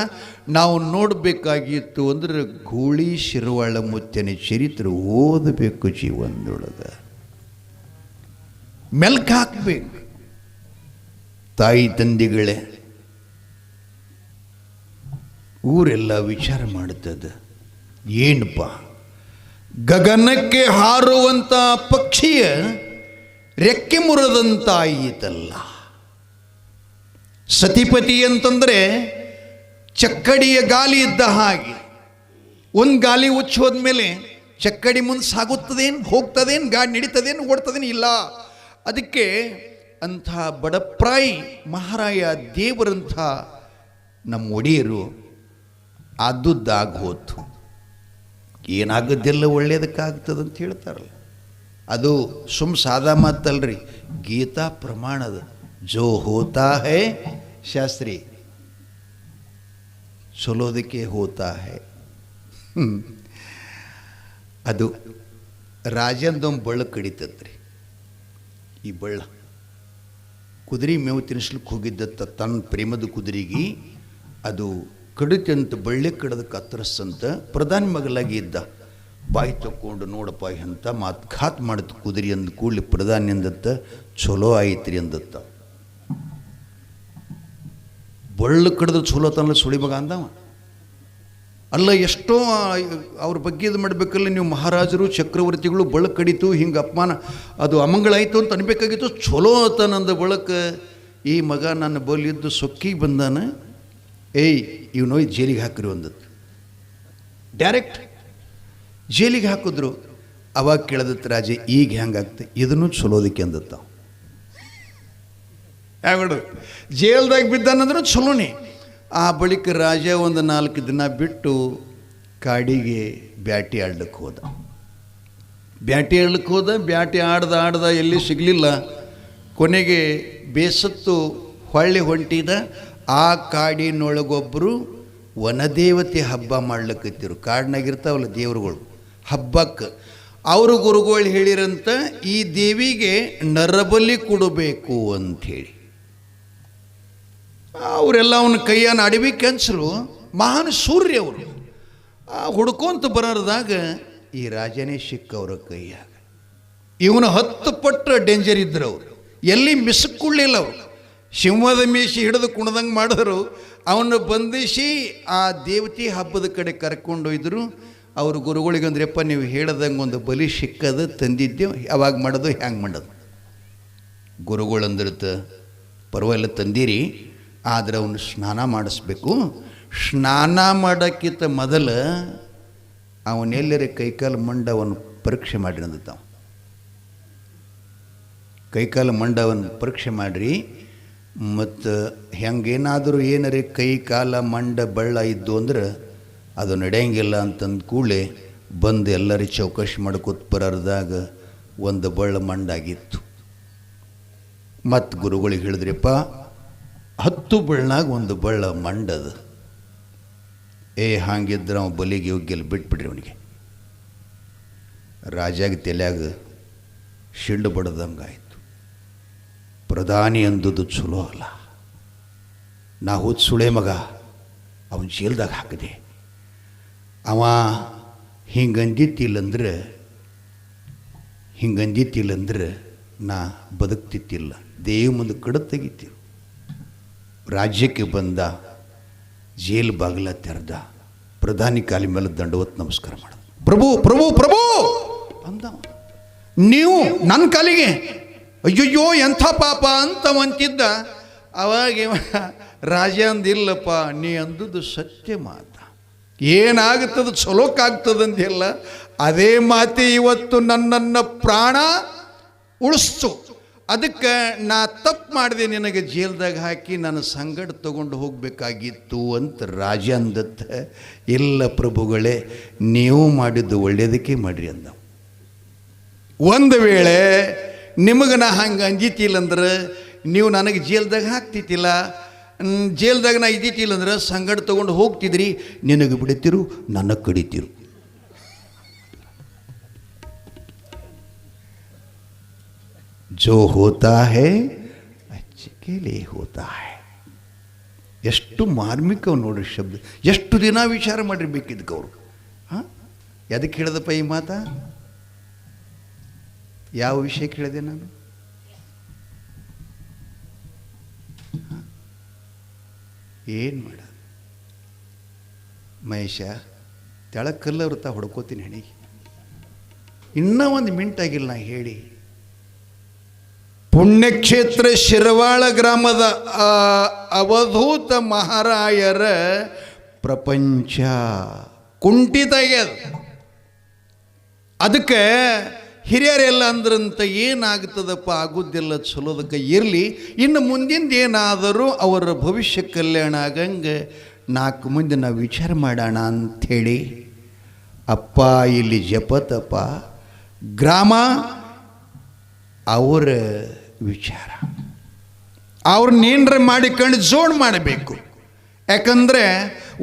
ನಾವು ನೋಡಬೇಕಾಗಿತ್ತು. ಅಂದರೆ ಗೂಳಿ ಶಿರವಾಳ ಮುತ್ತನ ಚರಿತ್ರೆ ಓದಬೇಕು, ಜೀವನದೊಳಗೆ ಮೆಲ್ಕು ಹಾಕಬೇಕು. ತಾಯಿ ತಂದೆಗಳೇ, ಊರೆಲ್ಲ ವಿಚಾರ ಮಾಡುತ್ತದೆ, ಏನಪ್ಪ ಗಗನಕ್ಕೆ ಹಾರುವಂಥ ಪಕ್ಷಿಯ ರೆಕ್ಕೆ ಮುರಿದಂತಾಯಿತಲ್ಲ. ಸತಿಪತಿ ಅಂತಂದರೆ ಚಕ್ಕಡಿಯ ಗಾಲಿ ಇದ್ದ ಹಾಗೆ. ಒಂದು ಗಾಲಿ ಉಚ್ಚೋದ್ಮೇಲೆ ಚಕ್ಕಡಿ ಮುಂದೆ ಸಾಗುತ್ತದೇನು, ಹೋಗ್ತದೇನು, ಗಾಡಿ ನಡೀತದೇನು, ಓಡ್ತದೇನು, ಇಲ್ಲ. ಅದಕ್ಕೆ ಅಂಥ ಬಡಪ್ರಾಯಿ ಮಹಾರಾಯ ದೇವರಂಥ ನಮ್ಮ ಒಡೆಯರು ಆದುದ್ದಾಗೋತು. ಏನಾಗದ್ದೆಲ್ಲ ಒಳ್ಳೆಯದಕ್ಕಾಗ್ತದಂತ ಹೇಳ್ತಾರಲ್ಲ, ಅದು ಸಾದಾ ಮಾತಲ್ರಿ, ಗೀತಾ ಪ್ರಮಾಣದ. ಜೋ ಹೋತಾ ಹೈ ಶಾಸ್ತ್ರಿ ಚಲೋದಕ್ಕೆ ಹೋತಾ ಹೈ. ಅದು ರಾಜಂದೊಂದು ಬಳ್ಳ ಕಡಿತತ್ರಿ. ಈ ಬಳ್ಳ ಕುದುರೆ ಮೇವು ತಿನ್ನಿಸ್ಲಿಕ್ಕೆ ಹೋಗಿದ್ದತ್ತ ತನ್ನ ಪ್ರೇಮದ ಕುದುರೆಗೆ. ಅದು ಕಡಿತಂತ ಬಳ್ಳಿ ಕಡದ ಕತ್ತರಿಸಂತ ಪ್ರಧಾನಿ ಮಗಲಾಗಿ ಇದ್ದ. ಬಾಯಿ ತಕ್ಕೊಂಡು ನೋಡಪ್ಪ ಎಂಥ ಮಾತು ಘಾತ್ ಮಾಡಿತು ಕುದುರೆ ಅಂದ ಕೂಡಲಿ ಪ್ರಧಾನಿ ಅಂದತ್ತ ಚಲೋ ಆಯ್ತ್ರಿ ಅಂದತ್ತ. ಬಳ್ಳು ಕಡ್ದು ಚಲೋ ತನಲ್ಲ ಸುಳಿ ಮಗ ಅಂದವ. ಅಲ್ಲ ಎಷ್ಟೋ ಅವ್ರ ಬಗ್ಗೆ ಇದು ಮಾಡಬೇಕಲ್ಲ ನೀವು, ಮಹಾರಾಜರು ಚಕ್ರವರ್ತಿಗಳು ಬಳಕ್ ಕಡಿತು ಹಿಂಗೆ ಅಪಮಾನ ಅದು ಅಮಂಗಳಾಯಿತು ಅಂತ ಅನ್ಬೇಕಾಗಿತ್ತು. ಚಲೋ ಆತನಂದ ಬಳಕ ಈ ಮಗ ನನ್ನ ಬಲಿದ್ದು ಸೊಕ್ಕಿಗೆ ಬಂದಾನ, ಏಯ್ ಇವನು ಜೈಲಿಗೆ ಹಾಕಿರು ಅಂದದ್ದು. ಡೈರೆಕ್ಟ್ ಜೈಲಿಗೆ ಹಾಕಿದ್ರು. ಅವಾಗ ಕೇಳದತ್ತು ರಾಜೆ ಈಗ ಹೆಂಗಾಗ್ತದೆ, ಇದನ್ನು ಚಲೋದಕ್ಕೆ ಅಂದತ್ತ. ಯಾವಡು ಜೈಲ್ದಾಗ ಬಿದ್ದಾನಂದ್ರೆ ಚಲೋನೇ. ಆ ಬಳಿಕ ರಾಜ ಒಂದು 4 ದಿನ ಬಿಟ್ಟು ಕಾಡಿಗೆ ಬ್ಯಾಟಿ ಆಡ್ಲಿಕ್ಕೆ ಹೋದ. ಬ್ಯಾಟಿ ಆಡ್ದ ಎಲ್ಲಿ ಸಿಗಲಿಲ್ಲ. ಕೊನೆಗೆ ಬೇಸತ್ತು ಹೊಳ್ಳಿ ಹೊಂಟಿದ. ಆ ಕಾಡಿನೊಳಗೊಬ್ಬರು ವನದೇವತೆ ಹಬ್ಬ ಮಾಡ್ಲಿಕ್ಕತ್ತಿರು. ಕಾಡಿನಾಗಿರ್ತಾವಲ್ಲ ದೇವ್ರುಗಳು, ಹಬ್ಬಕ್ಕೆ ಅವರು ಗುರುಗಳು ಹೇಳಿರಂತ ಈ ದೇವಿಗೆ ನರಬಲಿ ಕೊಡಬೇಕು ಅಂಥೇಳಿ. ಅವರೆಲ್ಲ ಅವನ ಕೈಯನ್ನು ಅಡವಿ ಕೆನ್ಸರು. ಮಹಾನ್ ಸೂರ್ಯ ಅವರು ಹುಡ್ಕೊಂತ ಬರೋದಾಗ ಈ ರಾಜನೇ ಸಿಕ್ಕವ್ರ ಕೈಯಾಗ. ಇವನು 10 ಪಟ್ಟು ಡೇಂಜರ್ ಇದ್ರು. ಅವರು ಎಲ್ಲಿ ಮಿಸ್ಕೊಳ್ಳಿಲ್ಲ. ಅವರು ಸಿಂಹದ ಮೀಸಿ ಹಿಡಿದು ಕುಣ್ದಂಗೆ ಮಾಡಿದ್ರು. ಅವನು ಬಂಧಿಸಿ ಆ ದೇವತೆ ಹಬ್ಬದ ಕಡೆ ಕರ್ಕೊಂಡೊಯ್ದರು. ಅವರು ಗುರುಗಳಿಗೆ ಅಂದ್ರಪ್ಪ ನೀವು ಹೇಳ್ದಂಗೆ ಒಂದು ಬಲಿ ಸಿಕ್ಕದು ತಂದಿದ್ದೇವೆ, ಯಾವಾಗ ಮಾಡೋದು ಹ್ಯಾಂಗೆ ಮಾಡೋದು. ಗುರುಗಳು ಅಂದಿರ್ತ ಪರವಾಗಿಲ್ಲ ತಂದಿರಿ, ಆದರೆ ಅವನು ಸ್ನಾನ ಮಾಡಿಸ್ಬೇಕು. ಸ್ನಾನ ಮಾಡೋಕ್ಕಿಂತ ಮೊದಲು ಅವನೆಲ್ಲರೇ ಕೈಕಾಲು ಮಂಡ ಅವನು ಪರೀಕ್ಷೆ ಮಾಡಿರಿ ಅಂದತ್ತ. ಕೈಕಾಲು ಮಂಡ ಅವನು ಪರೀಕ್ಷೆ ಮಾಡಿರಿ. ಮತ್ತು ಹೆಂಗೇನಾದರೂ ಏನರೇ ಕೈ ಕಾಲ ಮಂಡ ಬಳ್ಳ ಇದ್ದು ಅಂದ್ರೆ ಅದು ನಡೆಯಂಗಿಲ್ಲ ಅಂತಂದು ಕೂಡಲೇ ಬಂದು ಎಲ್ಲರೂ ಚೌಕಾಶಿ ಮಾಡ್ಕೊತ ಬರೋದಾಗ ಒಂದು ಬಳ್ಳ ಮಂಡಾಗಿತ್ತು. ಮತ್ತು ಗುರುಗಳಿಗೆ ಹೇಳಿದ್ರಪ್ಪ 10 ಬಳ್ಳನಾಗ ಒಂದು ಬಳ್ಳ ಮಂಡದ. ಹಾಗಿದ್ರೆ ಅವ ಬಲಿಗೆ ಯೋಗ್ಯಲ್ಲಿ ಬಿಟ್ಬಿಡ್ರಿ ಅವನಿಗೆ. ರಾಜಾಗ ತಲೆಯಾಗ ಶಿಳ್ಳು ಬಡ್ದಂಗಾಯಿತು. ಪ್ರಧಾನಿ ಅಂದುದು ಚಲೋ ಅಲ್ಲ, ನಾ ಹೋದ ಸುಳೆ ಮಗ ಅವನ ಜೈಲ್ದಾಗ ಹಾಕಿದೆ. ಅವ ಹಿಂಗಂದಿತ್ತಿಲ್ಲಂದ್ರೆ ನಾ ಬದುಕ್ತಿತ್ತಿಲ್ಲ, ದೇವ ಮುಂದೆ ಕಡ ತೆಗಿತೀವಿ. ರಾಜ್ಯಕ್ಕೆ ಬಂದ, ಜೈಲು ಬಾಗಿಲ ತೆರೆದ, ಪ್ರಧಾನಿ ಕಾಲಿ ಮೇಲೆ ದಂಡವತ್ ನಮಸ್ಕಾರ ಮಾಡಿದ. ಪ್ರಭು ಪ್ರಭು ಪ್ರಭು ಅಂದವ. ನೀವು ನನ್ನ ಕಾಲಿಗೆ ಅಯ್ಯಯ್ಯೋ ಎಂಥ ಪಾಪ ಅಂತ ಅಂತಿದ್ದ. ಅವಾಗ ರಾಜ ಅಂದಿಲ್ಲಪ್ಪ, ನೀ ಅಂದುದು ಸತ್ಯ ಮಾತ. ಏನಾಗುತ್ತದೆ ಚಲೋಕ್ಕಾಗ್ತದಂತೆಲ್ಲ ಅದೇ ಮಾತೆ ಇವತ್ತು ನನ್ನನ್ನು ಪ್ರಾಣ ಉಳಿಸ್ತು. ಅದಕ್ಕೆ ನಾ ತಪ್ಪು ಮಾಡಿದೆ, ನಿನಗೆ ಜೈಲ್ದಾಗ ಹಾಕಿ ನನ್ನ ಸಂಗಡ ತಗೊಂಡು ಹೋಗಬೇಕಾಗಿತ್ತು ಅಂತ ರಾಜ ಅಂದತ್ತ. ಇಲ್ಲ ಪ್ರಭುಗಳೇ, ನೀವು ಮಾಡಿದ್ದು ಒಳ್ಳೆಯದಕ್ಕೆ ಮಾಡಿರಿ ಅಂದ. ಒಂದು ವೇಳೆ ನಿಮಗೆ ನಾ ಹಂಗೆ ಅಂಜಿತಿಲ್ಲಂದ್ರೆ ನೀವು ನನಗೆ ಜೈಲ್ದಾಗ ಹಾಕ್ತಿತ್ತಿಲ್ಲ, ಜೈಲ್ದಾಗ ನಾ ಇದ್ದಿತ್ತಿಲ್ಲ ಅಂದ್ರೆ ಸಂಗಡ ತಗೊಂಡು ಹೋಗ್ತಿದ್ರಿ, ನಿನಗೆ ಬಿಡ್ತಿರು, ನನಗೆ ಕಡಿತಿರು. ಜೋ ಹೋತಾ ಹೇ ಅಚ್ಚೆ ಕೆ ಲಿಯೇ ಹೋತಾ ಹೇ. ಎಷ್ಟು ಮಾರ್ಮಿಕ ನೋಡ್ರಿ ಶಬ್ದ. ಎಷ್ಟು ದಿನ ವಿಚಾರ ಮಾಡಿರ್ಬೇಕಿದ್ದಕ್ಕೆ ಅವರು. ಎದಕ್ಕೆ ಹೇಳಿದಪ್ಪ ಈ ಮಾತಾ? ಯಾವ ವಿಷಯ ಕೇಳಿದೆ ನಾನು? ಏನು ಮಾಡ ಮಹೇಶ, ತೆಳಕಲ್ಲವ್ರು ತಾ ಹೊಡ್ಕೋತೀನಿ ಹೆಣಿಗೆ. ಇನ್ನೂ ಒಂದು ಮಿಂಟಾಗಿಲ್ಲ ನಾ ಹೇಳಿ. ಪುಣ್ಯಕ್ಷೇತ್ರ ಶಿರವಾಳ ಗ್ರಾಮದ ಅವಧೂತ ಮಹಾರಾಯರ ಪ್ರಪಂಚ ಕುಂಠಿತ ಆಗ್ಯದ. ಅದಕ್ಕೆ ಹಿರಿಯರೆಲ್ಲ ಅಂದ್ರಂತ ಏನಾಗ್ತದಪ್ಪ, ಆಗುದಿಲ್ಲ, ಚಲೋದಕ್ಕೆ ಇರಲಿ, ಇನ್ನು ಮುಂದಿಂದ ಏನಾದರೂ ಅವರ ಭವಿಷ್ಯ ಕಲ್ಯಾಣ ಆಗಂಗೆ 4 ಮಂದಿ ನಾವು ವಿಚಾರ ಮಾಡೋಣ ಅಂಥೇಳಿ ಅಪ್ಪ ಇಲ್ಲಿ ಜಪತಪ್ಪ ಗ್ರಾಮ ಅವರ ವಿಚಾರ. ಅವ್ರನ್ನೇನರ ಮಾಡಿಕೊಂಡು ಜೋಡ್ ಮಾಡಬೇಕು. ಯಾಕಂದರೆ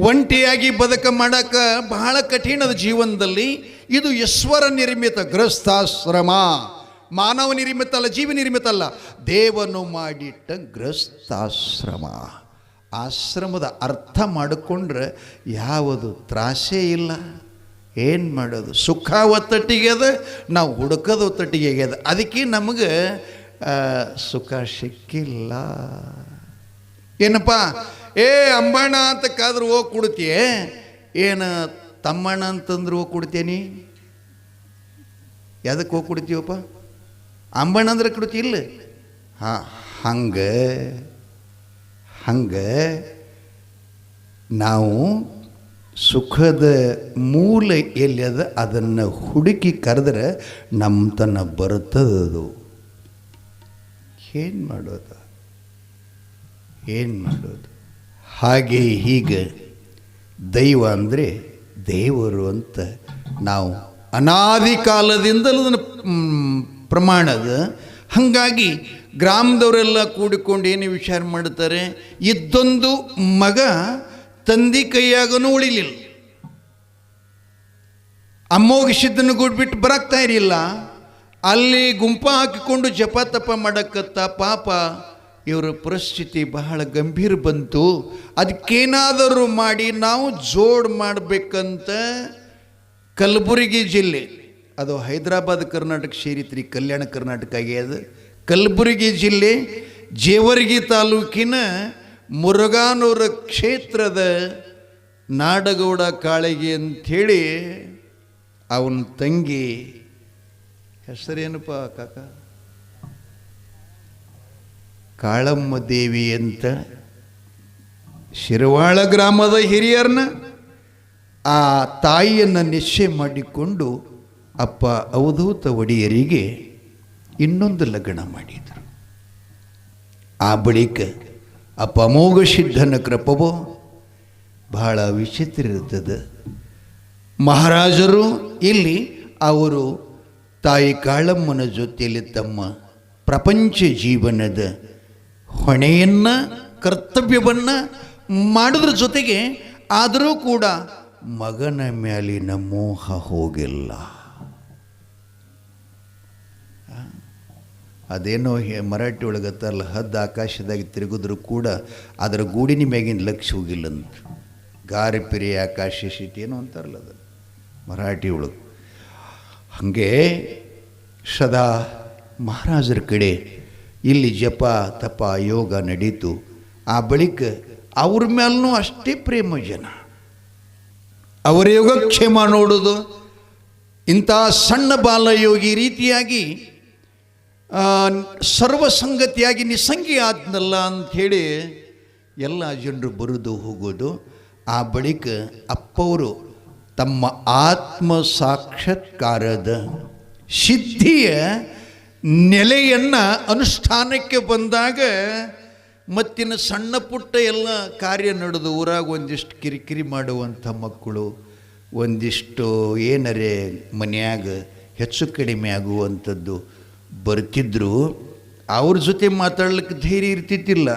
ಒಂಟಿಯಾಗಿ ಬದುಕ ಮಾಡೋಕ್ಕೆ ಬಹಳ ಕಠಿಣದ ಜೀವನದಲ್ಲಿ. ಇದು ಈಶ್ವರ ನಿರ್ಮಿತ ಗೃಹಸ್ಥಾಶ್ರಮ, ಮಾನವ ನಿರ್ಮಿತ ಅಲ್ಲ, ಜೀವ ನಿರ್ಮಿತ ಅಲ್ಲ, ದೇವನು ಮಾಡಿಟ್ಟ ಗೃಹಸ್ಥಾಶ್ರಮ. ಆಶ್ರಮದ ಅರ್ಥ ಮಾಡಿಕೊಂಡ್ರೆ ಯಾವುದು ತ್ರಾಸೇ ಇಲ್ಲ, ಏನು ಮಾಡೋದು? ಸುಖ ಒತ್ತಟ್ಟಿಗೆ ಅದ, ನಾವು ಹುಡುಕೋದು ಒತ್ತಟ್ಟಿಗೆ ಆಗ್ಯದ. ಅದಕ್ಕೆ ನಮಗೆ ಸುಖ ಸಿಕ್ಕಿಲ್ಲ. ಏನಪ್ಪ, ಅಂಬಣ್ಣ ಅಂತ ಕಾದ್ರೆ ಹೋಗಿ ಕೊಡ್ತೀಯ, ಏನು ತಮ್ಮಣ್ಣ ಅಂತಂದ್ರೆ ಹೋಗಿ ಕೊಡ್ತೇನಿ? ಯಾವುದಕ್ಕೆ ಹೋಗಿ ಕೊಡ್ತೀವಪ್ಪ? ಅಂಬಣ್ಣ ಅಂದ್ರೆ ಕೊಡ್ತಿಲ್ಲ. ಹಂಗೆ ನಾವು ಸುಖದ ಮೂಲ ಎಲ್ಲಿ ಅದ ಅದನ್ನು ಹುಡುಕಿ ಕರೆದ್ರೆ ನಮ್ಮ ತನ ಬರುತ್ತದದು. ಏನು ಮಾಡೋದು? ಹಾಗೆ ಹೀಗೆ ದೈವ ಅಂದರೆ ದೇವರು ಅಂತ ನಾವು ಅನಾದಿ ಕಾಲದಿಂದಲೂ ಅದನ್ನು ಪ್ರಮಾಣದ. ಹಾಗಾಗಿ ಗ್ರಾಮದವರೆಲ್ಲ ಕೂಡಿಕೊಂಡು ಏನು ವಿಚಾರ ಮಾಡ್ತಾರೆ, ಇದ್ದೊಂದು ಮಗ ತಂದೆ ಕೈಯಾಗನೂ ಉಳಿಲಿಲ್ಲ, ಅಮ್ಮೋಗಿ ಸಿದ್ದನ್ನು ಗುಡ್ಬಿಟ್ಟು ಬರಾಕ್ತಾ ಇರಲಿಲ್ಲ. ಅಲ್ಲಿ ಗುಂಪ ಹಾಕಿಕೊಂಡು ಜಪ ತಪ ಮಾಡಕ್ಕತ್ತ. ಪಾಪ ಇವರ ಪರಿಸ್ಥಿತಿ ಬಹಳ ಗಂಭೀರ ಬಂತು. ಅದಕ್ಕೇನಾದರೂ ಮಾಡಿ ನಾವು ಜೋಡ್ ಮಾಡಬೇಕಂತ ಕಲಬುರಗಿ ಜಿಲ್ಲೆ, ಅದು ಹೈದರಾಬಾದ್ ಕರ್ನಾಟಕ ಸೇರಿತ್ರಿ, ಕಲ್ಯಾಣ ಕರ್ನಾಟಕ ಆಗ್ಯದ. ಕಲಬುರಗಿ ಜಿಲ್ಲೆ ಜೇವರ್ಗಿ ತಾಲೂಕಿನ ಮುರುಘಾನೂರ ಕ್ಷೇತ್ರದ ನಾಡಗೌಡ ಕಾಳಗಿ ಅಂಥೇಳಿ ಅವನ ತಂಗಿ ಹೆಸರೇನಪ್ಪ ಕಾಕ? ಕಾಳಮ್ಮ ದೇವಿ ಅಂತ. ಶಿರವಾಳ ಗ್ರಾಮದ ಹಿರಿಯರನ್ನ ಆ ತಾಯಿಯನ್ನು ನಿಶ್ಚಯ ಮಾಡಿಕೊಂಡು ಅಪ್ಪ ಅವಧೂತ ಒಡೆಯರಿಗೆ ಇನ್ನೊಂದು ಲಗ್ನ ಮಾಡಿದರು. ಆ ಬಳಿಕ ಅಪ್ಪ ಅಮೋಘ ಸಿದ್ಧನ ಕೃಪವೋ ಬಹಳ ವಿಚಿತ್ರ ಇರ್ತದೆ. ಮಹಾರಾಜರು ಇಲ್ಲಿ ಅವರು ತಾಯಿ ಕಾಳಮ್ಮನ ಜೊತೆಯಲ್ಲಿ ತಮ್ಮ ಪ್ರಪಂಚ ಜೀವನದ ಹೊಣೆಯನ್ನು, ಕರ್ತವ್ಯವನ್ನು ಮಾಡೋದ್ರ ಜೊತೆಗೆ ಆದರೂ ಕೂಡ ಮಗನ ಮೇಲಿನ ಮೋಹ ಹೋಗಿಲ್ಲ. ಅದೇನೋ ಮರಾಠಿ ಒಳಗತ್ತಲ್ಲ, ಹದ್ದು ಆಕಾಶದಾಗಿ ತಿರುಗಿದ್ರು ಕೂಡ ಅದರ ಗೂಡಿನ ಮ್ಯಾಗಿನ ಲಕ್ಷ್ಯ ಹೋಗಿಲ್ಲಂತ. ಗಾರಿಪಿರಿ ಆಕಾಶ ಶೀತಿ ಏನೋ ಅಂತಾರಲ್ಲ ಅದು ಮರಾಠಿ ಒಳಗೆ. ಹಾಗೆ ಸದಾ ಮಹಾರಾಜರ ಕಡೆ ಇಲ್ಲಿ ಜಪ ತಪ ಯೋಗ ನಡೀತು. ಆ ಬಳಿಕ ಅವ್ರ ಮೇಲೂ ಅಷ್ಟೇ ಪ್ರೇಮ ಜನ. ಅವರ ಯೋಗಕ್ಷೇಮ ನೋಡೋದು. ಇಂಥ ಸಣ್ಣ ಬಾಲಯೋಗಿ ರೀತಿಯಾಗಿ ಸರ್ವಸಂಗತಿಯಾಗಿ ನಿಸಂಗಿ ಆದ್ನಲ್ಲ ಅಂಥೇಳಿ ಎಲ್ಲ ಜನರು ಬರೋದು ಹೋಗೋದು. ಆ ಬಳಿಕ ಅಪ್ಪವರು ತಮ್ಮ ಆತ್ಮ ಸಾಕ್ಷಾತ್ಕಾರದ ಸಿದ್ಧಿಯ ನೆಲೆಯನ್ನು ಅನುಷ್ಠಾನಕ್ಕೆ ಬಂದಾಗ ಮತ್ತಿನ ಸಣ್ಣ ಪುಟ್ಟ ಎಲ್ಲ ಕಾರ್ಯ ನಡೆದು ಊರಾಗ ಒಂದಿಷ್ಟು ಕಿರಿಕಿರಿ ಮಾಡುವಂಥ ಮಕ್ಕಳು, ಒಂದಿಷ್ಟು ಏನರೇ ಮನೆಯಾಗ ಹೆಚ್ಚು ಕಡಿಮೆ ಆಗುವಂಥದ್ದು ಬರ್ತಿದ್ರು. ಅವ್ರ ಜೊತೆ ಮಾತಾಡ್ಲಿಕ್ಕೆ ಧೈರ್ಯ ಇರ್ತಿದ್ದಿಲ್ಲ.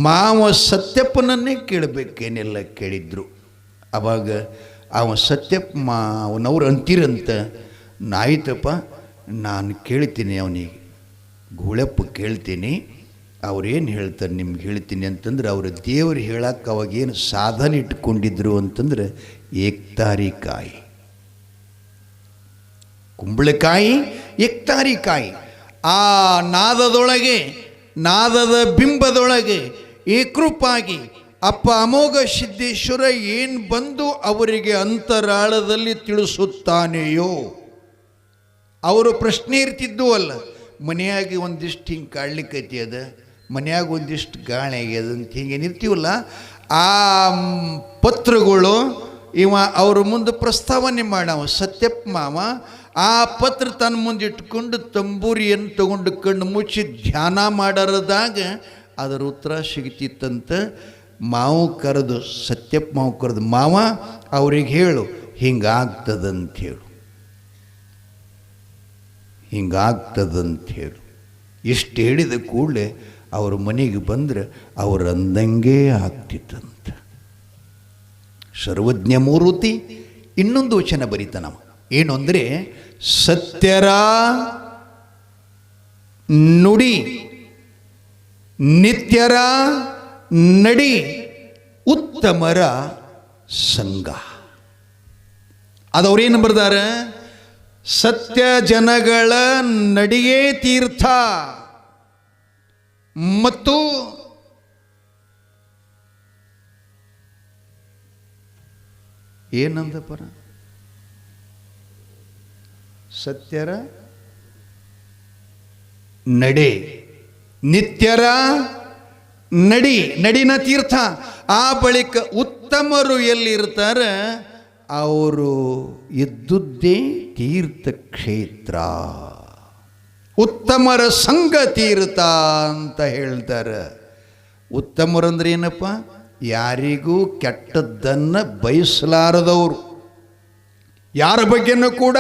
ಮಾವ ಸತ್ಯಪ್ಪನನ್ನೇ ಕೇಳಬೇಕೇನೆಲ್ಲ ಕೇಳಿದ್ರು. ಆವಾಗ ಅವ ಸತ್ಯಪ್ಪ ಅವನವ್ರು ಅಂತೀರಂತ, ಆಯ್ತಪ್ಪ ನಾನು ಕೇಳ್ತೀನಿ, ಅವನಿಗೆ ಗೂಳಪ್ಪ ಕೇಳ್ತೀನಿ, ಅವ್ರೇನು ಹೇಳ್ತಾರೆ ನಿಮ್ಗೆ ಹೇಳ್ತೀನಿ ಅಂತಂದ್ರೆ, ಅವ್ರ ದೇವರು ಹೇಳಕ್ಕೆ ಅವಾಗೇನು ಸಾಧನೆ ಇಟ್ಕೊಂಡಿದ್ರು ಅಂತಂದ್ರೆ ಏಕ್ತಾರಿಕಾಯಿ, ಕುಂಬಳಕಾಯಿ, ಏಕ್ತಾರಿಕಾಯಿ. ಆ ನಾದದೊಳಗೆ, ನಾದದ ಬಿಂಬದೊಳಗೆ ಏಕರೂಪಾಗಿ ಅಪ್ಪ ಅಮೋಘ ಸಿದ್ದೇಶ್ವರ ಏನು ಬಂದು ಅವರಿಗೆ ಅಂತರಾಳದಲ್ಲಿ ತಿಳಿಸುತ್ತಾನೆಯೋ. ಅವರು ಪ್ರಶ್ನೆ ಇರ್ತಿದ್ದವು ಅಲ್ಲ, ಮನೆಯಾಗಿ ಒಂದಿಷ್ಟು ಹಿಂಗೆ ಕಾಡ್ಲಿಕ್ಕೈತಿ ಅದ, ಮನೆಯಾಗ ಒಂದಿಷ್ಟು ಗಾಳಿ ಆಗ್ಯದ ಅಂತ ಹಿಂಗೇನಿರ್ತೀವಲ್ಲ, ಆ ಪತ್ರಗಳು ಇವ ಅವ್ರ ಮುಂದೆ ಪ್ರಸ್ತಾವನೆ ಮಾಡವ ಸತ್ಯಪ್ಪ ಮಾವ. ಆ ಪತ್ರ ತನ್ನ ಮುಂದೆ ಇಟ್ಕೊಂಡು ತಂಬೂರಿಯನ್ನು ತಗೊಂಡು ಕಣ್ಣು ಮುಚ್ಚಿ ಧ್ಯಾನ ಮಾಡರದಾಗ ಅದರ ಉತ್ತರ ಸಿಗ್ತಿತ್ತಂತ. ಮಾವು ಕರೆದು, ಸತ್ಯಪ್ಪ ಮಾವು ಕರೆದು, ಮಾವ ಅವ್ರಿಗೆ ಹೇಳು ಹಿಂಗಾಗ್ತದಂತ ಹೇಳು, ಹಿಂಗಾಗ್ತದಂತ ಹೇಳು. ಇಷ್ಟು ಹೇಳಿದ ಕೂಡಲೇ ಅವ್ರ ಮನೆಗೆ ಬಂದರೆ ಅವ್ರು ಅಂದಂಗೆ ಆಗ್ತಿತ್ತಂತ. ಸರ್ವಜ್ಞ ಮೂರ್ತಿ ಇನ್ನೊಂದು ವಚನ ಬರೀತಾನ. ಏನು ಅಂದರೆ, ಸತ್ಯರ ನುಡಿ, ನಿತ್ಯರ ನಡಿ, ಉತ್ತಮರ ಸಂಘ. ಅದವ್ರೇನು ಬರ್ದಾರ? ಸತ್ಯ ಜನಗಳ ನಡಿಯೇ ತೀರ್ಥ ಮತ್ತು ಏನಂದಪರ ಸತ್ಯರ ನಡೆ, ನಿತ್ಯರ ನಡಿನ ತೀರ್ಥ. ಆ ಬಳಿಕ ಉತ್ತಮರು ಎಲ್ಲಿರ್ತಾರೆ? ಅವರು ಇದ್ದುದ್ದೇ ತೀರ್ಥಕ್ಷೇತ್ರ. ಉತ್ತಮರ ಸಂಘ ತೀರ್ಥ ಅಂತ ಹೇಳ್ತಾರೆ. ಉತ್ತಮರಂದ್ರೆ ಏನಪ್ಪ? ಯಾರಿಗೂ ಕೆಟ್ಟದ್ದನ್ನು ಬಯಸಲಾರದವರು, ಯಾರ ಬಗ್ಗೆನೂ ಕೂಡ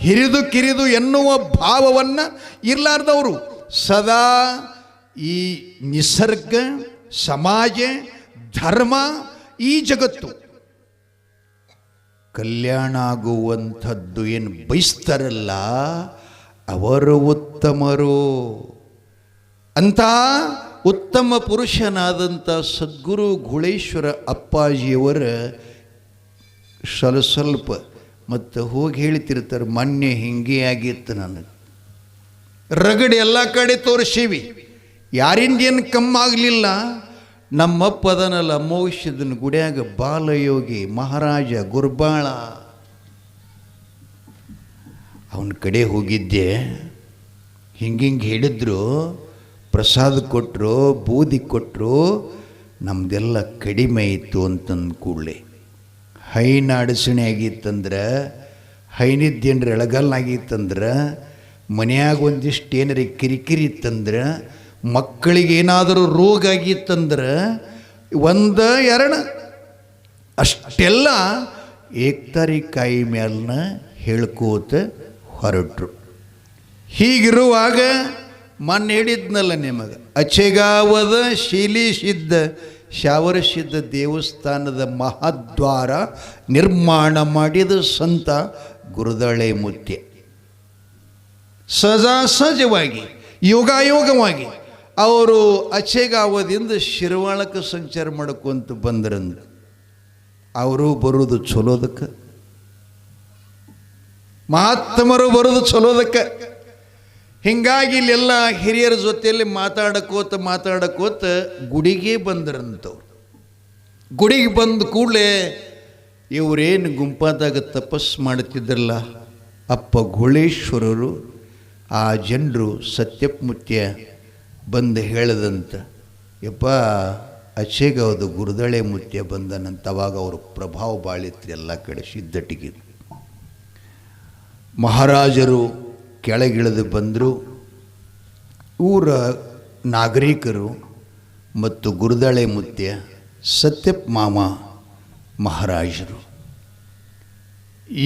ಹಿರಿದು ಕಿರಿದು ಎನ್ನುವ ಭಾವವನ್ನು ಇರಲಾರ್ದವರು, ಸದಾ ಈ ನಿಸರ್ಗ, ಸಮಾಜ, ಧರ್ಮ, ಈ ಜಗತ್ತು ಕಲ್ಯಾಣ ಆಗುವಂಥದ್ದು ಏನು ಬಯಸ್ತಾರಲ್ಲ ಅವರು ಉತ್ತಮರು. ಅಂಥ ಉತ್ತಮ ಪುರುಷನಾದಂಥ ಸದ್ಗುರು ಗುಳೇಶ್ವರ ಅಪ್ಪಾಜಿಯವರ ಸ್ವಲ್ಪ ಮತ್ತು ಹೋಗಿ ಹೇಳ್ತಿರ್ತಾರೆ, ಮೊನ್ನೆ ಹಿಂಗೆ ಆಗಿತ್ತು ನನಗೆ, ರಗಡೆ ಎಲ್ಲ ಕಡೆ ತೋರಿಸೀವಿ, ಯಾರಿಂದೇನು ಕಮ್ಮಾಗಲಿಲ್ಲ. ನಮ್ಮಪ್ಪದನಲ್ಲ ಮೋಕ್ಷದನ ಗುಡಿಯಾಗ ಬಾಲಯೋಗಿ ಮಹಾರಾಜ ಗುರ್ಬಾಳ, ಅವನ ಕಡೆ ಹೋಗಿದ್ದೆ. ಹಿಂಗಿಂಗೆ ಹೇಳಿದ್ರು, ಪ್ರಸಾದ ಕೊಟ್ಟರು, ಬೂದಿ ಕೊಟ್ಟರು, ನಮ್ಮದೆಲ್ಲ ಕಡಿಮೆ ಇತ್ತು ಅಂತಂದು ಕೂಡಲೇ ಹೈನ ಅಡಚಣೆ ಆಗಿತ್ತಂದ್ರೆ, ಹೈನಿದ್ದೇನ್ರ ಎಳಗಲ್ಲಾಗಿತ್ತಂದ್ರೆ, ಮನೆಯಾಗ ಒಂದಿಷ್ಟು ಏನಾರ ಕಿರಿಕಿರಿ ಇತ್ತಂದ್ರೆ, ಮಕ್ಕಳಿಗೇನಾದರೂ ರೋಗ ಆಗಿತ್ತಂದ್ರೆ, ಒಂದು ಎರಡು ಅಷ್ಟೆಲ್ಲ ಏಕ್ತಾರಿಕಾಯಿ ಮೇಲನ್ನ ಹೇಳ್ಕೋತ ಹೊರಟ್ರು. ಹೀಗಿರುವಾಗ ಮೊನ್ನೆ ಹೇಳಿದ್ನಲ್ಲ ನಿಮಗೆ, ಅಚೆಗಾವದ ಶೀಲಿಸಿದ್ದ ಶಾವರಸಿದ್ದ ದೇವಸ್ಥಾನದ ಮಹಾದ್ವಾರ ನಿರ್ಮಾಣ ಮಾಡಿದ ಸಂತ ಗುರುದಳೆ ಮುತ್ಯ ಸಹಜವಾಗಿ ಯೋಗಾಯೋಗವಾಗಿ ಅವರು ಅಚೆಗಾವದಿಂದ ಶಿರವಾಳಕ್ಕೆ ಸಂಚಾರ ಮಾಡ್ಕೊಂತ ಬಂದ್ರಂತ. ಅವರು ಬರೋದು ಚಲೋದಕ್ಕೆ, ಮಹಾತ್ಮರು ಬರೋದು ಚಲೋದಕ್ಕೆ. ಹೀಗಾಗಿ ಇಲ್ಲೆಲ್ಲ ಹಿರಿಯರ ಜೊತೆಯಲ್ಲಿ ಮಾತಾಡಕೋತ ಗುಡಿಗೆ ಬಂದ್ರಂತವ್ರು. ಗುಡಿಗೆ ಬಂದ ಕೂಡಲೇ ಇವರೇನು ಗುಂಪಾದಾಗ ತಪಸ್ಸು ಮಾಡ್ತಿದ್ರಲ್ಲ ಅಪ್ಪ ಗುಳೇಶ್ವರರು, ಆ ಜನರು ಸತ್ಯಪ್ಪ ಮುತ್ಯ ಬಂದು ಹೇಳದಂತ, ಯಪ್ಪ ಅಚ್ಚೆಗಾವದು ಗುರುದಳೆ ಮುತ್ಯ ಬಂದನಂತ. ಅವಾಗ ಅವರು ಪ್ರಭಾವ ಬಾಳಿತ್ರಿ ಎಲ್ಲ ಕಡೆ ಸಿದ್ಧಟಿಗೆ. ಮಹಾರಾಜರು ಕೆಳಗಿಳಿದು ಬಂದರು. ಊರ ನಾಗರಿಕರು ಮತ್ತು ಗುರುದಳೆ ಮುತ್ಯ, ಸತ್ಯಪ್ಪ ಮಾಮ ಮಹಾರಾಜರು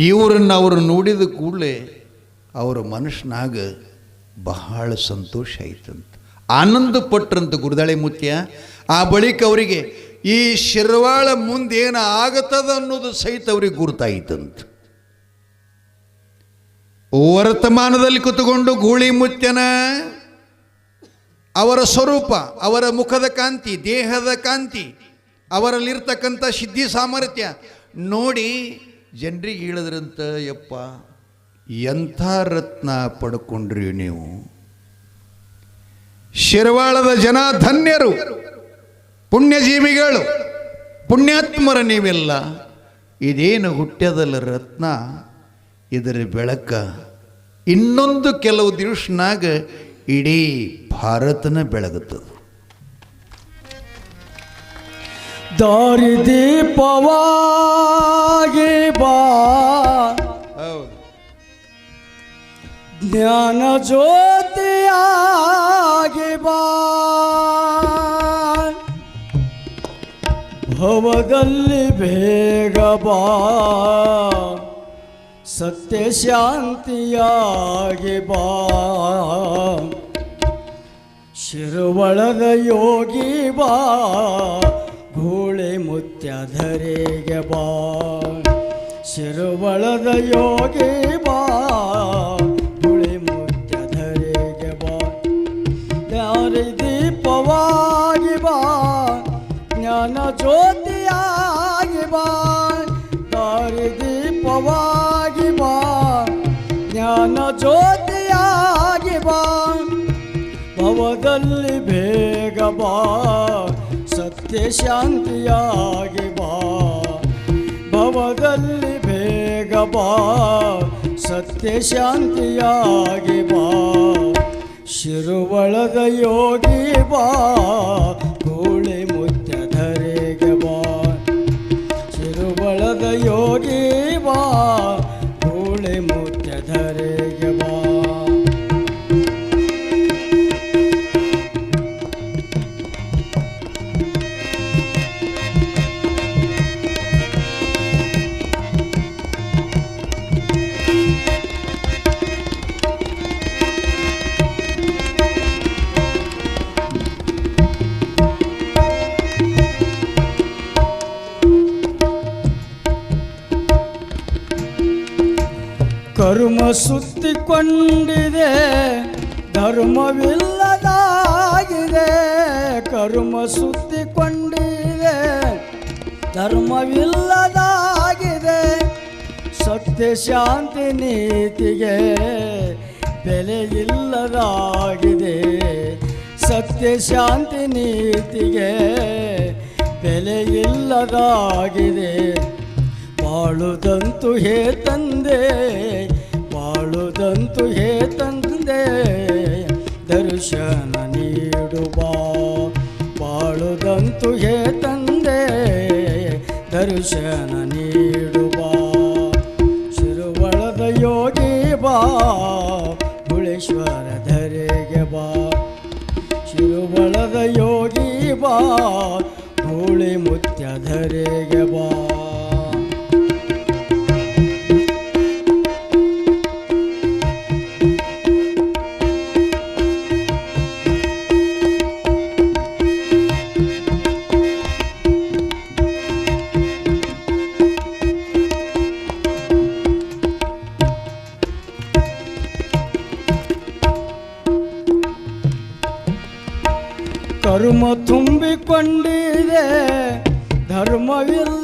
ಇವರನ್ನು ಅವರು ನೋಡಿದ ಕೂಡಲೇ ಅವರ ಮನಸ್ಸಿನಾಗ ಬಹಳ ಸಂತೋಷ ಆಯ್ತಂತ, ಆನಂದ ಪಟ್ರಂತ ಗುರುದಳೆ ಮುತ್ಯ. ಆ ಬಳಿಕ ಅವರಿಗೆ ಈ ಶಿರವಾಳ ಮುಂದೇನು ಆಗತ್ತದ ಅನ್ನೋದು ಸಹಿತ ಅವ್ರಿಗೆ ಗುರುತಾಯಿತಂತ. ವರ್ತಮಾನದಲ್ಲಿ ಕೂತುಕೊಂಡು ಗೂಳಿ ಮುತ್ಯನ ಅವರ ಸ್ವರೂಪ, ಅವರ ಮುಖದ ಕಾಂತಿ, ದೇಹದ ಕಾಂತಿ, ಅವರಲ್ಲಿರ್ತಕ್ಕಂಥ ಸಿದ್ಧಿ ಸಾಮರ್ಥ್ಯ ನೋಡಿ ಜನರಿಗೆ ಹೇಳಿದ್ರಂತ, ಯಪ್ಪ ಎಂಥ ರತ್ನ ಪಡ್ಕೊಂಡ್ರಿ ನೀವು, ಶಿರವಾಳದ ಜನ ಧನ್ಯರು, ಪುಣ್ಯಜೀವಿಗಳು, ಪುಣ್ಯಾತ್ಮರ ನೀವೆಲ್ಲ. ಇದೇನು ಹುಟ್ಟ್ಯದಲ್ಲ ರತ್ನ, ಇದರ ಬೆಳಕ ಇನ್ನೊಂದು ಕೆಲವು ದಿವಸನಾಗ ಇಡೀ ಭಾರತನ ಬೆಳಗುತ್ತದೆ. ದಾರಿದೀಪವಾಗಿ ಬಾ, ಜ್ಞಾನ ಜ್ಯೋತಿಯಾಗಿ ಬಾ, ಭವದಲ್ಲಿ ಬೇಗ ಬಾ, ಸತ್ಯ ಶಾಂತಿಯಾಗಿ ಬಾ, ಶಿರವಳದ ಯೋಗಿ ಬಾ, ಗೂಳಿ ಮುತ್ಯಧರೆಗೆ ಬಾ, ಶಿರವಳದ ಯೋಗಿ ಬಾ, ಗೂಳಿ ಮುತ್ಯಧರೆಗೆ ಬಾ, ದಾರಿದೀಪವಾಗಿ ಬಾ, ಜ್ಞಾನ ಜ್ಯೋತಿಯಾಗಿ ಬಾ, ದಾರಿದೀಪವಾಗಿ ಸತ್ಯ ಶಾಂತಿಯಾಗಿ ಬಾ, ಭವದಲ್ಲಿ ಬೇಗ ಬಾ, ಸತ್ಯ ಶಾಂತಿಯಾಗಿ ಬಾ. ಶಿರುವಳದ ಯೋಗಿ ಬಾ, ಗೂಳಿ ಮುತ್ಯಧರೆಗೆ ಬಾ. ಶಿರುವಳದ ಯೋಗಿ ಬಾ, ಗೂಳಿ ಮುತ್ಯಧರೆಗೆ ಬಾ. ಕರ್ಮ ಸುತ್ತಿಕೊಂಡಿದೆ, ಧರ್ಮವಿಲ್ಲದಾಗಿದೆ. ಕರ್ಮ ಸುತ್ತಿಕೊಂಡಿದೆ, ಧರ್ಮವಿಲ್ಲದಾಗಿದೆ. ಸತ್ಯ ಶಾಂತಿ ನೀತಿಗೆ ಬೆಲೆ ಇಲ್ಲದಾಗಿದೆ. ಸತ್ಯ ಶಾಂತಿ ನೀತಿಗೆ ಬೆಲೆ ಇಲ್ಲದಾಗಿದೆ. ಬಾಳುದಂತು ಹೇ ತಂದೆ, ಬಾಳುದಂತು ಹೇ ತಂದೆ, ದರ್ಶನ ನೀಡು ಬಾ. ಬಾಳುದಂತು ಹೇ ತಂದೆ, ದರ್ಶನ ನೀಡು ಬಾ. ಶಿರುವಳದ ಯೋಗಿ ಬಾ, ಗುಳೇಶ್ವರ ಧರೆಗೆ ಬಾ. ಶಿರುವಳದ ಯೋಗಿ ಬಾ, ಗೂಳಿ ಮುತ್ಯ ಧರೆಗೆ ಬಾ. ಕರ್ಮ ತುಂಬಿಕೊಂಡಿದೆ, ಧರ್ಮವಿಲ್ಲದಾಗಿದೆ.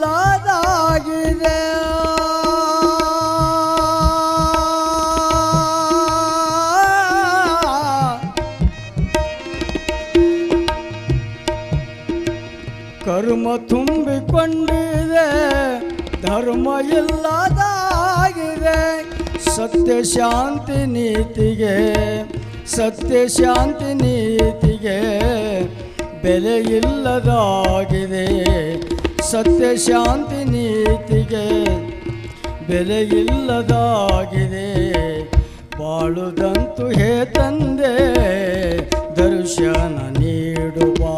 ಕರ್ಮ ತುಂಬಿಕೊಂಡಿದೆ, ಧರ್ಮ ಇಲ್ಲದಾಗಿದೆ. ಸತ್ಯ ಶಾಂತಿ ನೀತಿಗೆ, ಸತ್ಯ ಶಾಂತಿ ನೀತಿಗೆ ಬೆಲೆ ಇಲ್ಲದಾಗಿದೆ. ಸತ್ಯ ಶಾಂತಿ ನೀತಿಗೆ ಬೆಲೆ ಇಲ್ಲದಾಗಿದೆ. ಬಾಳುದಂತು ಹೇ ತಂದೆ, ದರ್ಶನ ನೀಡು ಬಾ.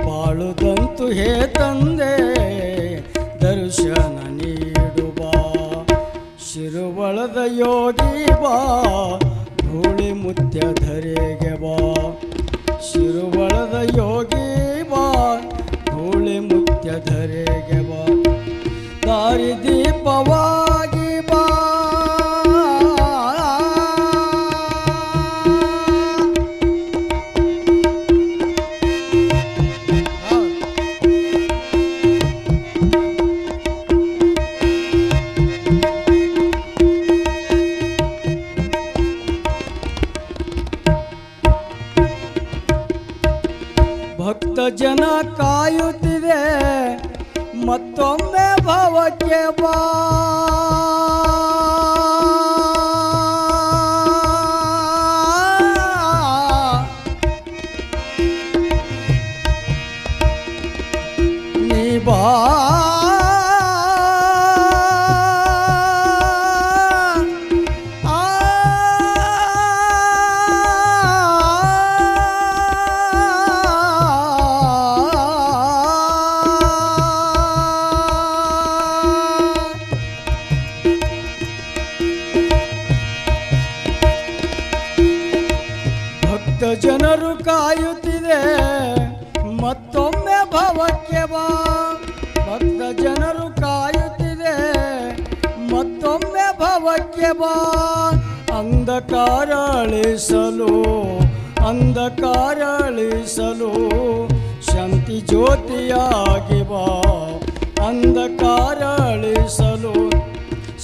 ಬಾಳುದಂತು ಹೇ ತಂದೆ, ದರ್ಶನ ನೀಡು ಬಾ. ಶಿರುವಳದ ಯೋಗಿ ಬಾ, ಗೂಳಿ ಮುತ್ಯ ಧರೆಗೆ ಬಾ. ಶಿರುವಳದ ಯೋಗಿ ಬಾ, ಗೂಳಿ ಮುತ್ಯ ಧರೆಗೆ ಬಾ. ದಾರಿ ದೀಪವಾಗಿ ಬಾ. ಭಕ್ತ ಜನ ಕಾಯುತ್ತಿದೆ, ಮತ್ತೊಮ್ಮೆ ಭವಕ್ಕೆ ಬಾ. ನೀ ಬಾ, ಜನರು ಕಾಯುತ್ತಿದೆ, ಮತ್ತೊಮ್ಮೆ ಭವಕ್ಕೆ ಬಾ. ಭಕ್ತ ಜನರು ಕಾಯುತ್ತಿದೆ, ಮತ್ತೊಮ್ಮೆ ಭವಕ್ಕೆ ಬಾ. ಅಂಧಕಾರ ಅಳಿಸಲು, ಅಂಧಕಾರ ಅಳಿಸಲು ಶಾಂತಿ ಜ್ಯೋತಿಯಾಗಿ ಬಾ. ಅಂಧಕಾರ ಅಳಿಸಲು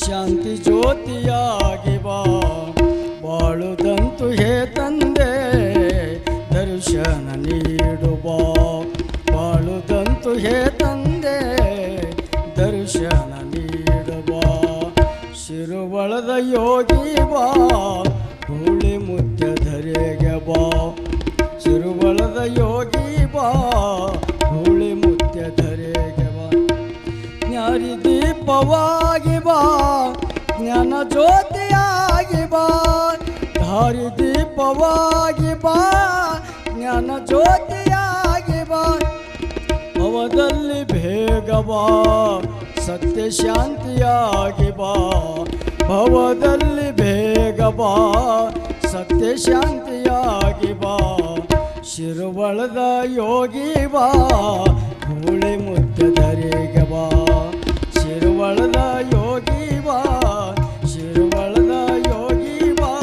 ಶಾಂತಿ ಜ್ಯೋತಿಯಾಗಿ ಬಾ. ಬಾಳುದಂತು ಹೇ ತಂದೆ, ದರ್ಶನ ನೀಡು ಬಾ. ಬಾಳುದ ಮತ್ತು ಹೇ ತಂದೆ ದರ್ಶನ ನೀಡಬಾ ಶಿರುವಳದ ಯೋಗಿ ಬಾ ಹುಳಿ ಮುತ್ಯ ಧರೆಗೆ ಬಾ ಶಿರುವಳದ ಯೋಗಿ ಬಾ ಹುಳಿ ಮುತ್ಯ ಧರೆಗೆ ಬಾ ಜ್ಞಾನಿ ದೀಪವಾಗಿ ಬಾ ಜ್ಞಾನ ಜ್ಯೋತಿಯಾಗಿ ಬಾ ಧಾರಿ ದೀಪವಾಗಿ ಬಾ ಜ್ಞಾನ ಜ್ಯೋತಿಯಾಗಿ ಬಾ ಭವದಲ್ಲಿ ಬೇಗ ಬಾ ಸತ್ಯ ಶಾಂತಿಯಾಗಿ ಬಾ ಭವದಲ್ಲಿ ಬೇಗ ಬಾ ಸತ್ಯ ಶಾಂತಿಯಾಗಿ ಬಾ ಶಿರುವಳದ ಯೋಗಿ ಬಾ ಹುಳಿ ಮುತ್ಯ ಧರೆಗೆ ಬಾ ಶಿರುವಳದ ಯೋಗಿ ಬಾ ಶಿರುವಳದ ಯೋಗಿ ಬಾ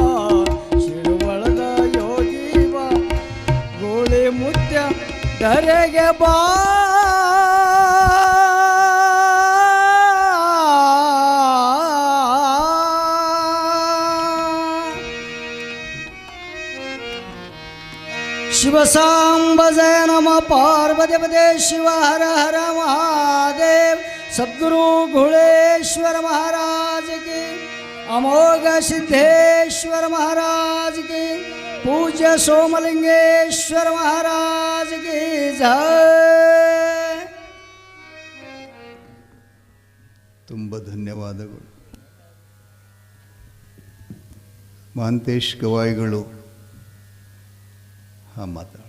ಶಿರುವಳದ ಯೋಗಿ ಬಾ ಹುಳಿ ಮುತ್ಯ ಧರೆಗೆ ಬಾ शिव सांब जय नम पार्वती पदे शिव हर हर महादेव सद्गुरु घुलेश्वर महाराज की अमोघ सिद्धेश्वर महाराज की पूज्य सोमलिंगेश्वर महाराज की जय ತುಂಬ ಧನ್ಯವಾದಗಳು. ಮಹಾಂತೇಶ್ ಗವಾಯಿಗಳು. ಹಾಂ ಮಾತಾಡ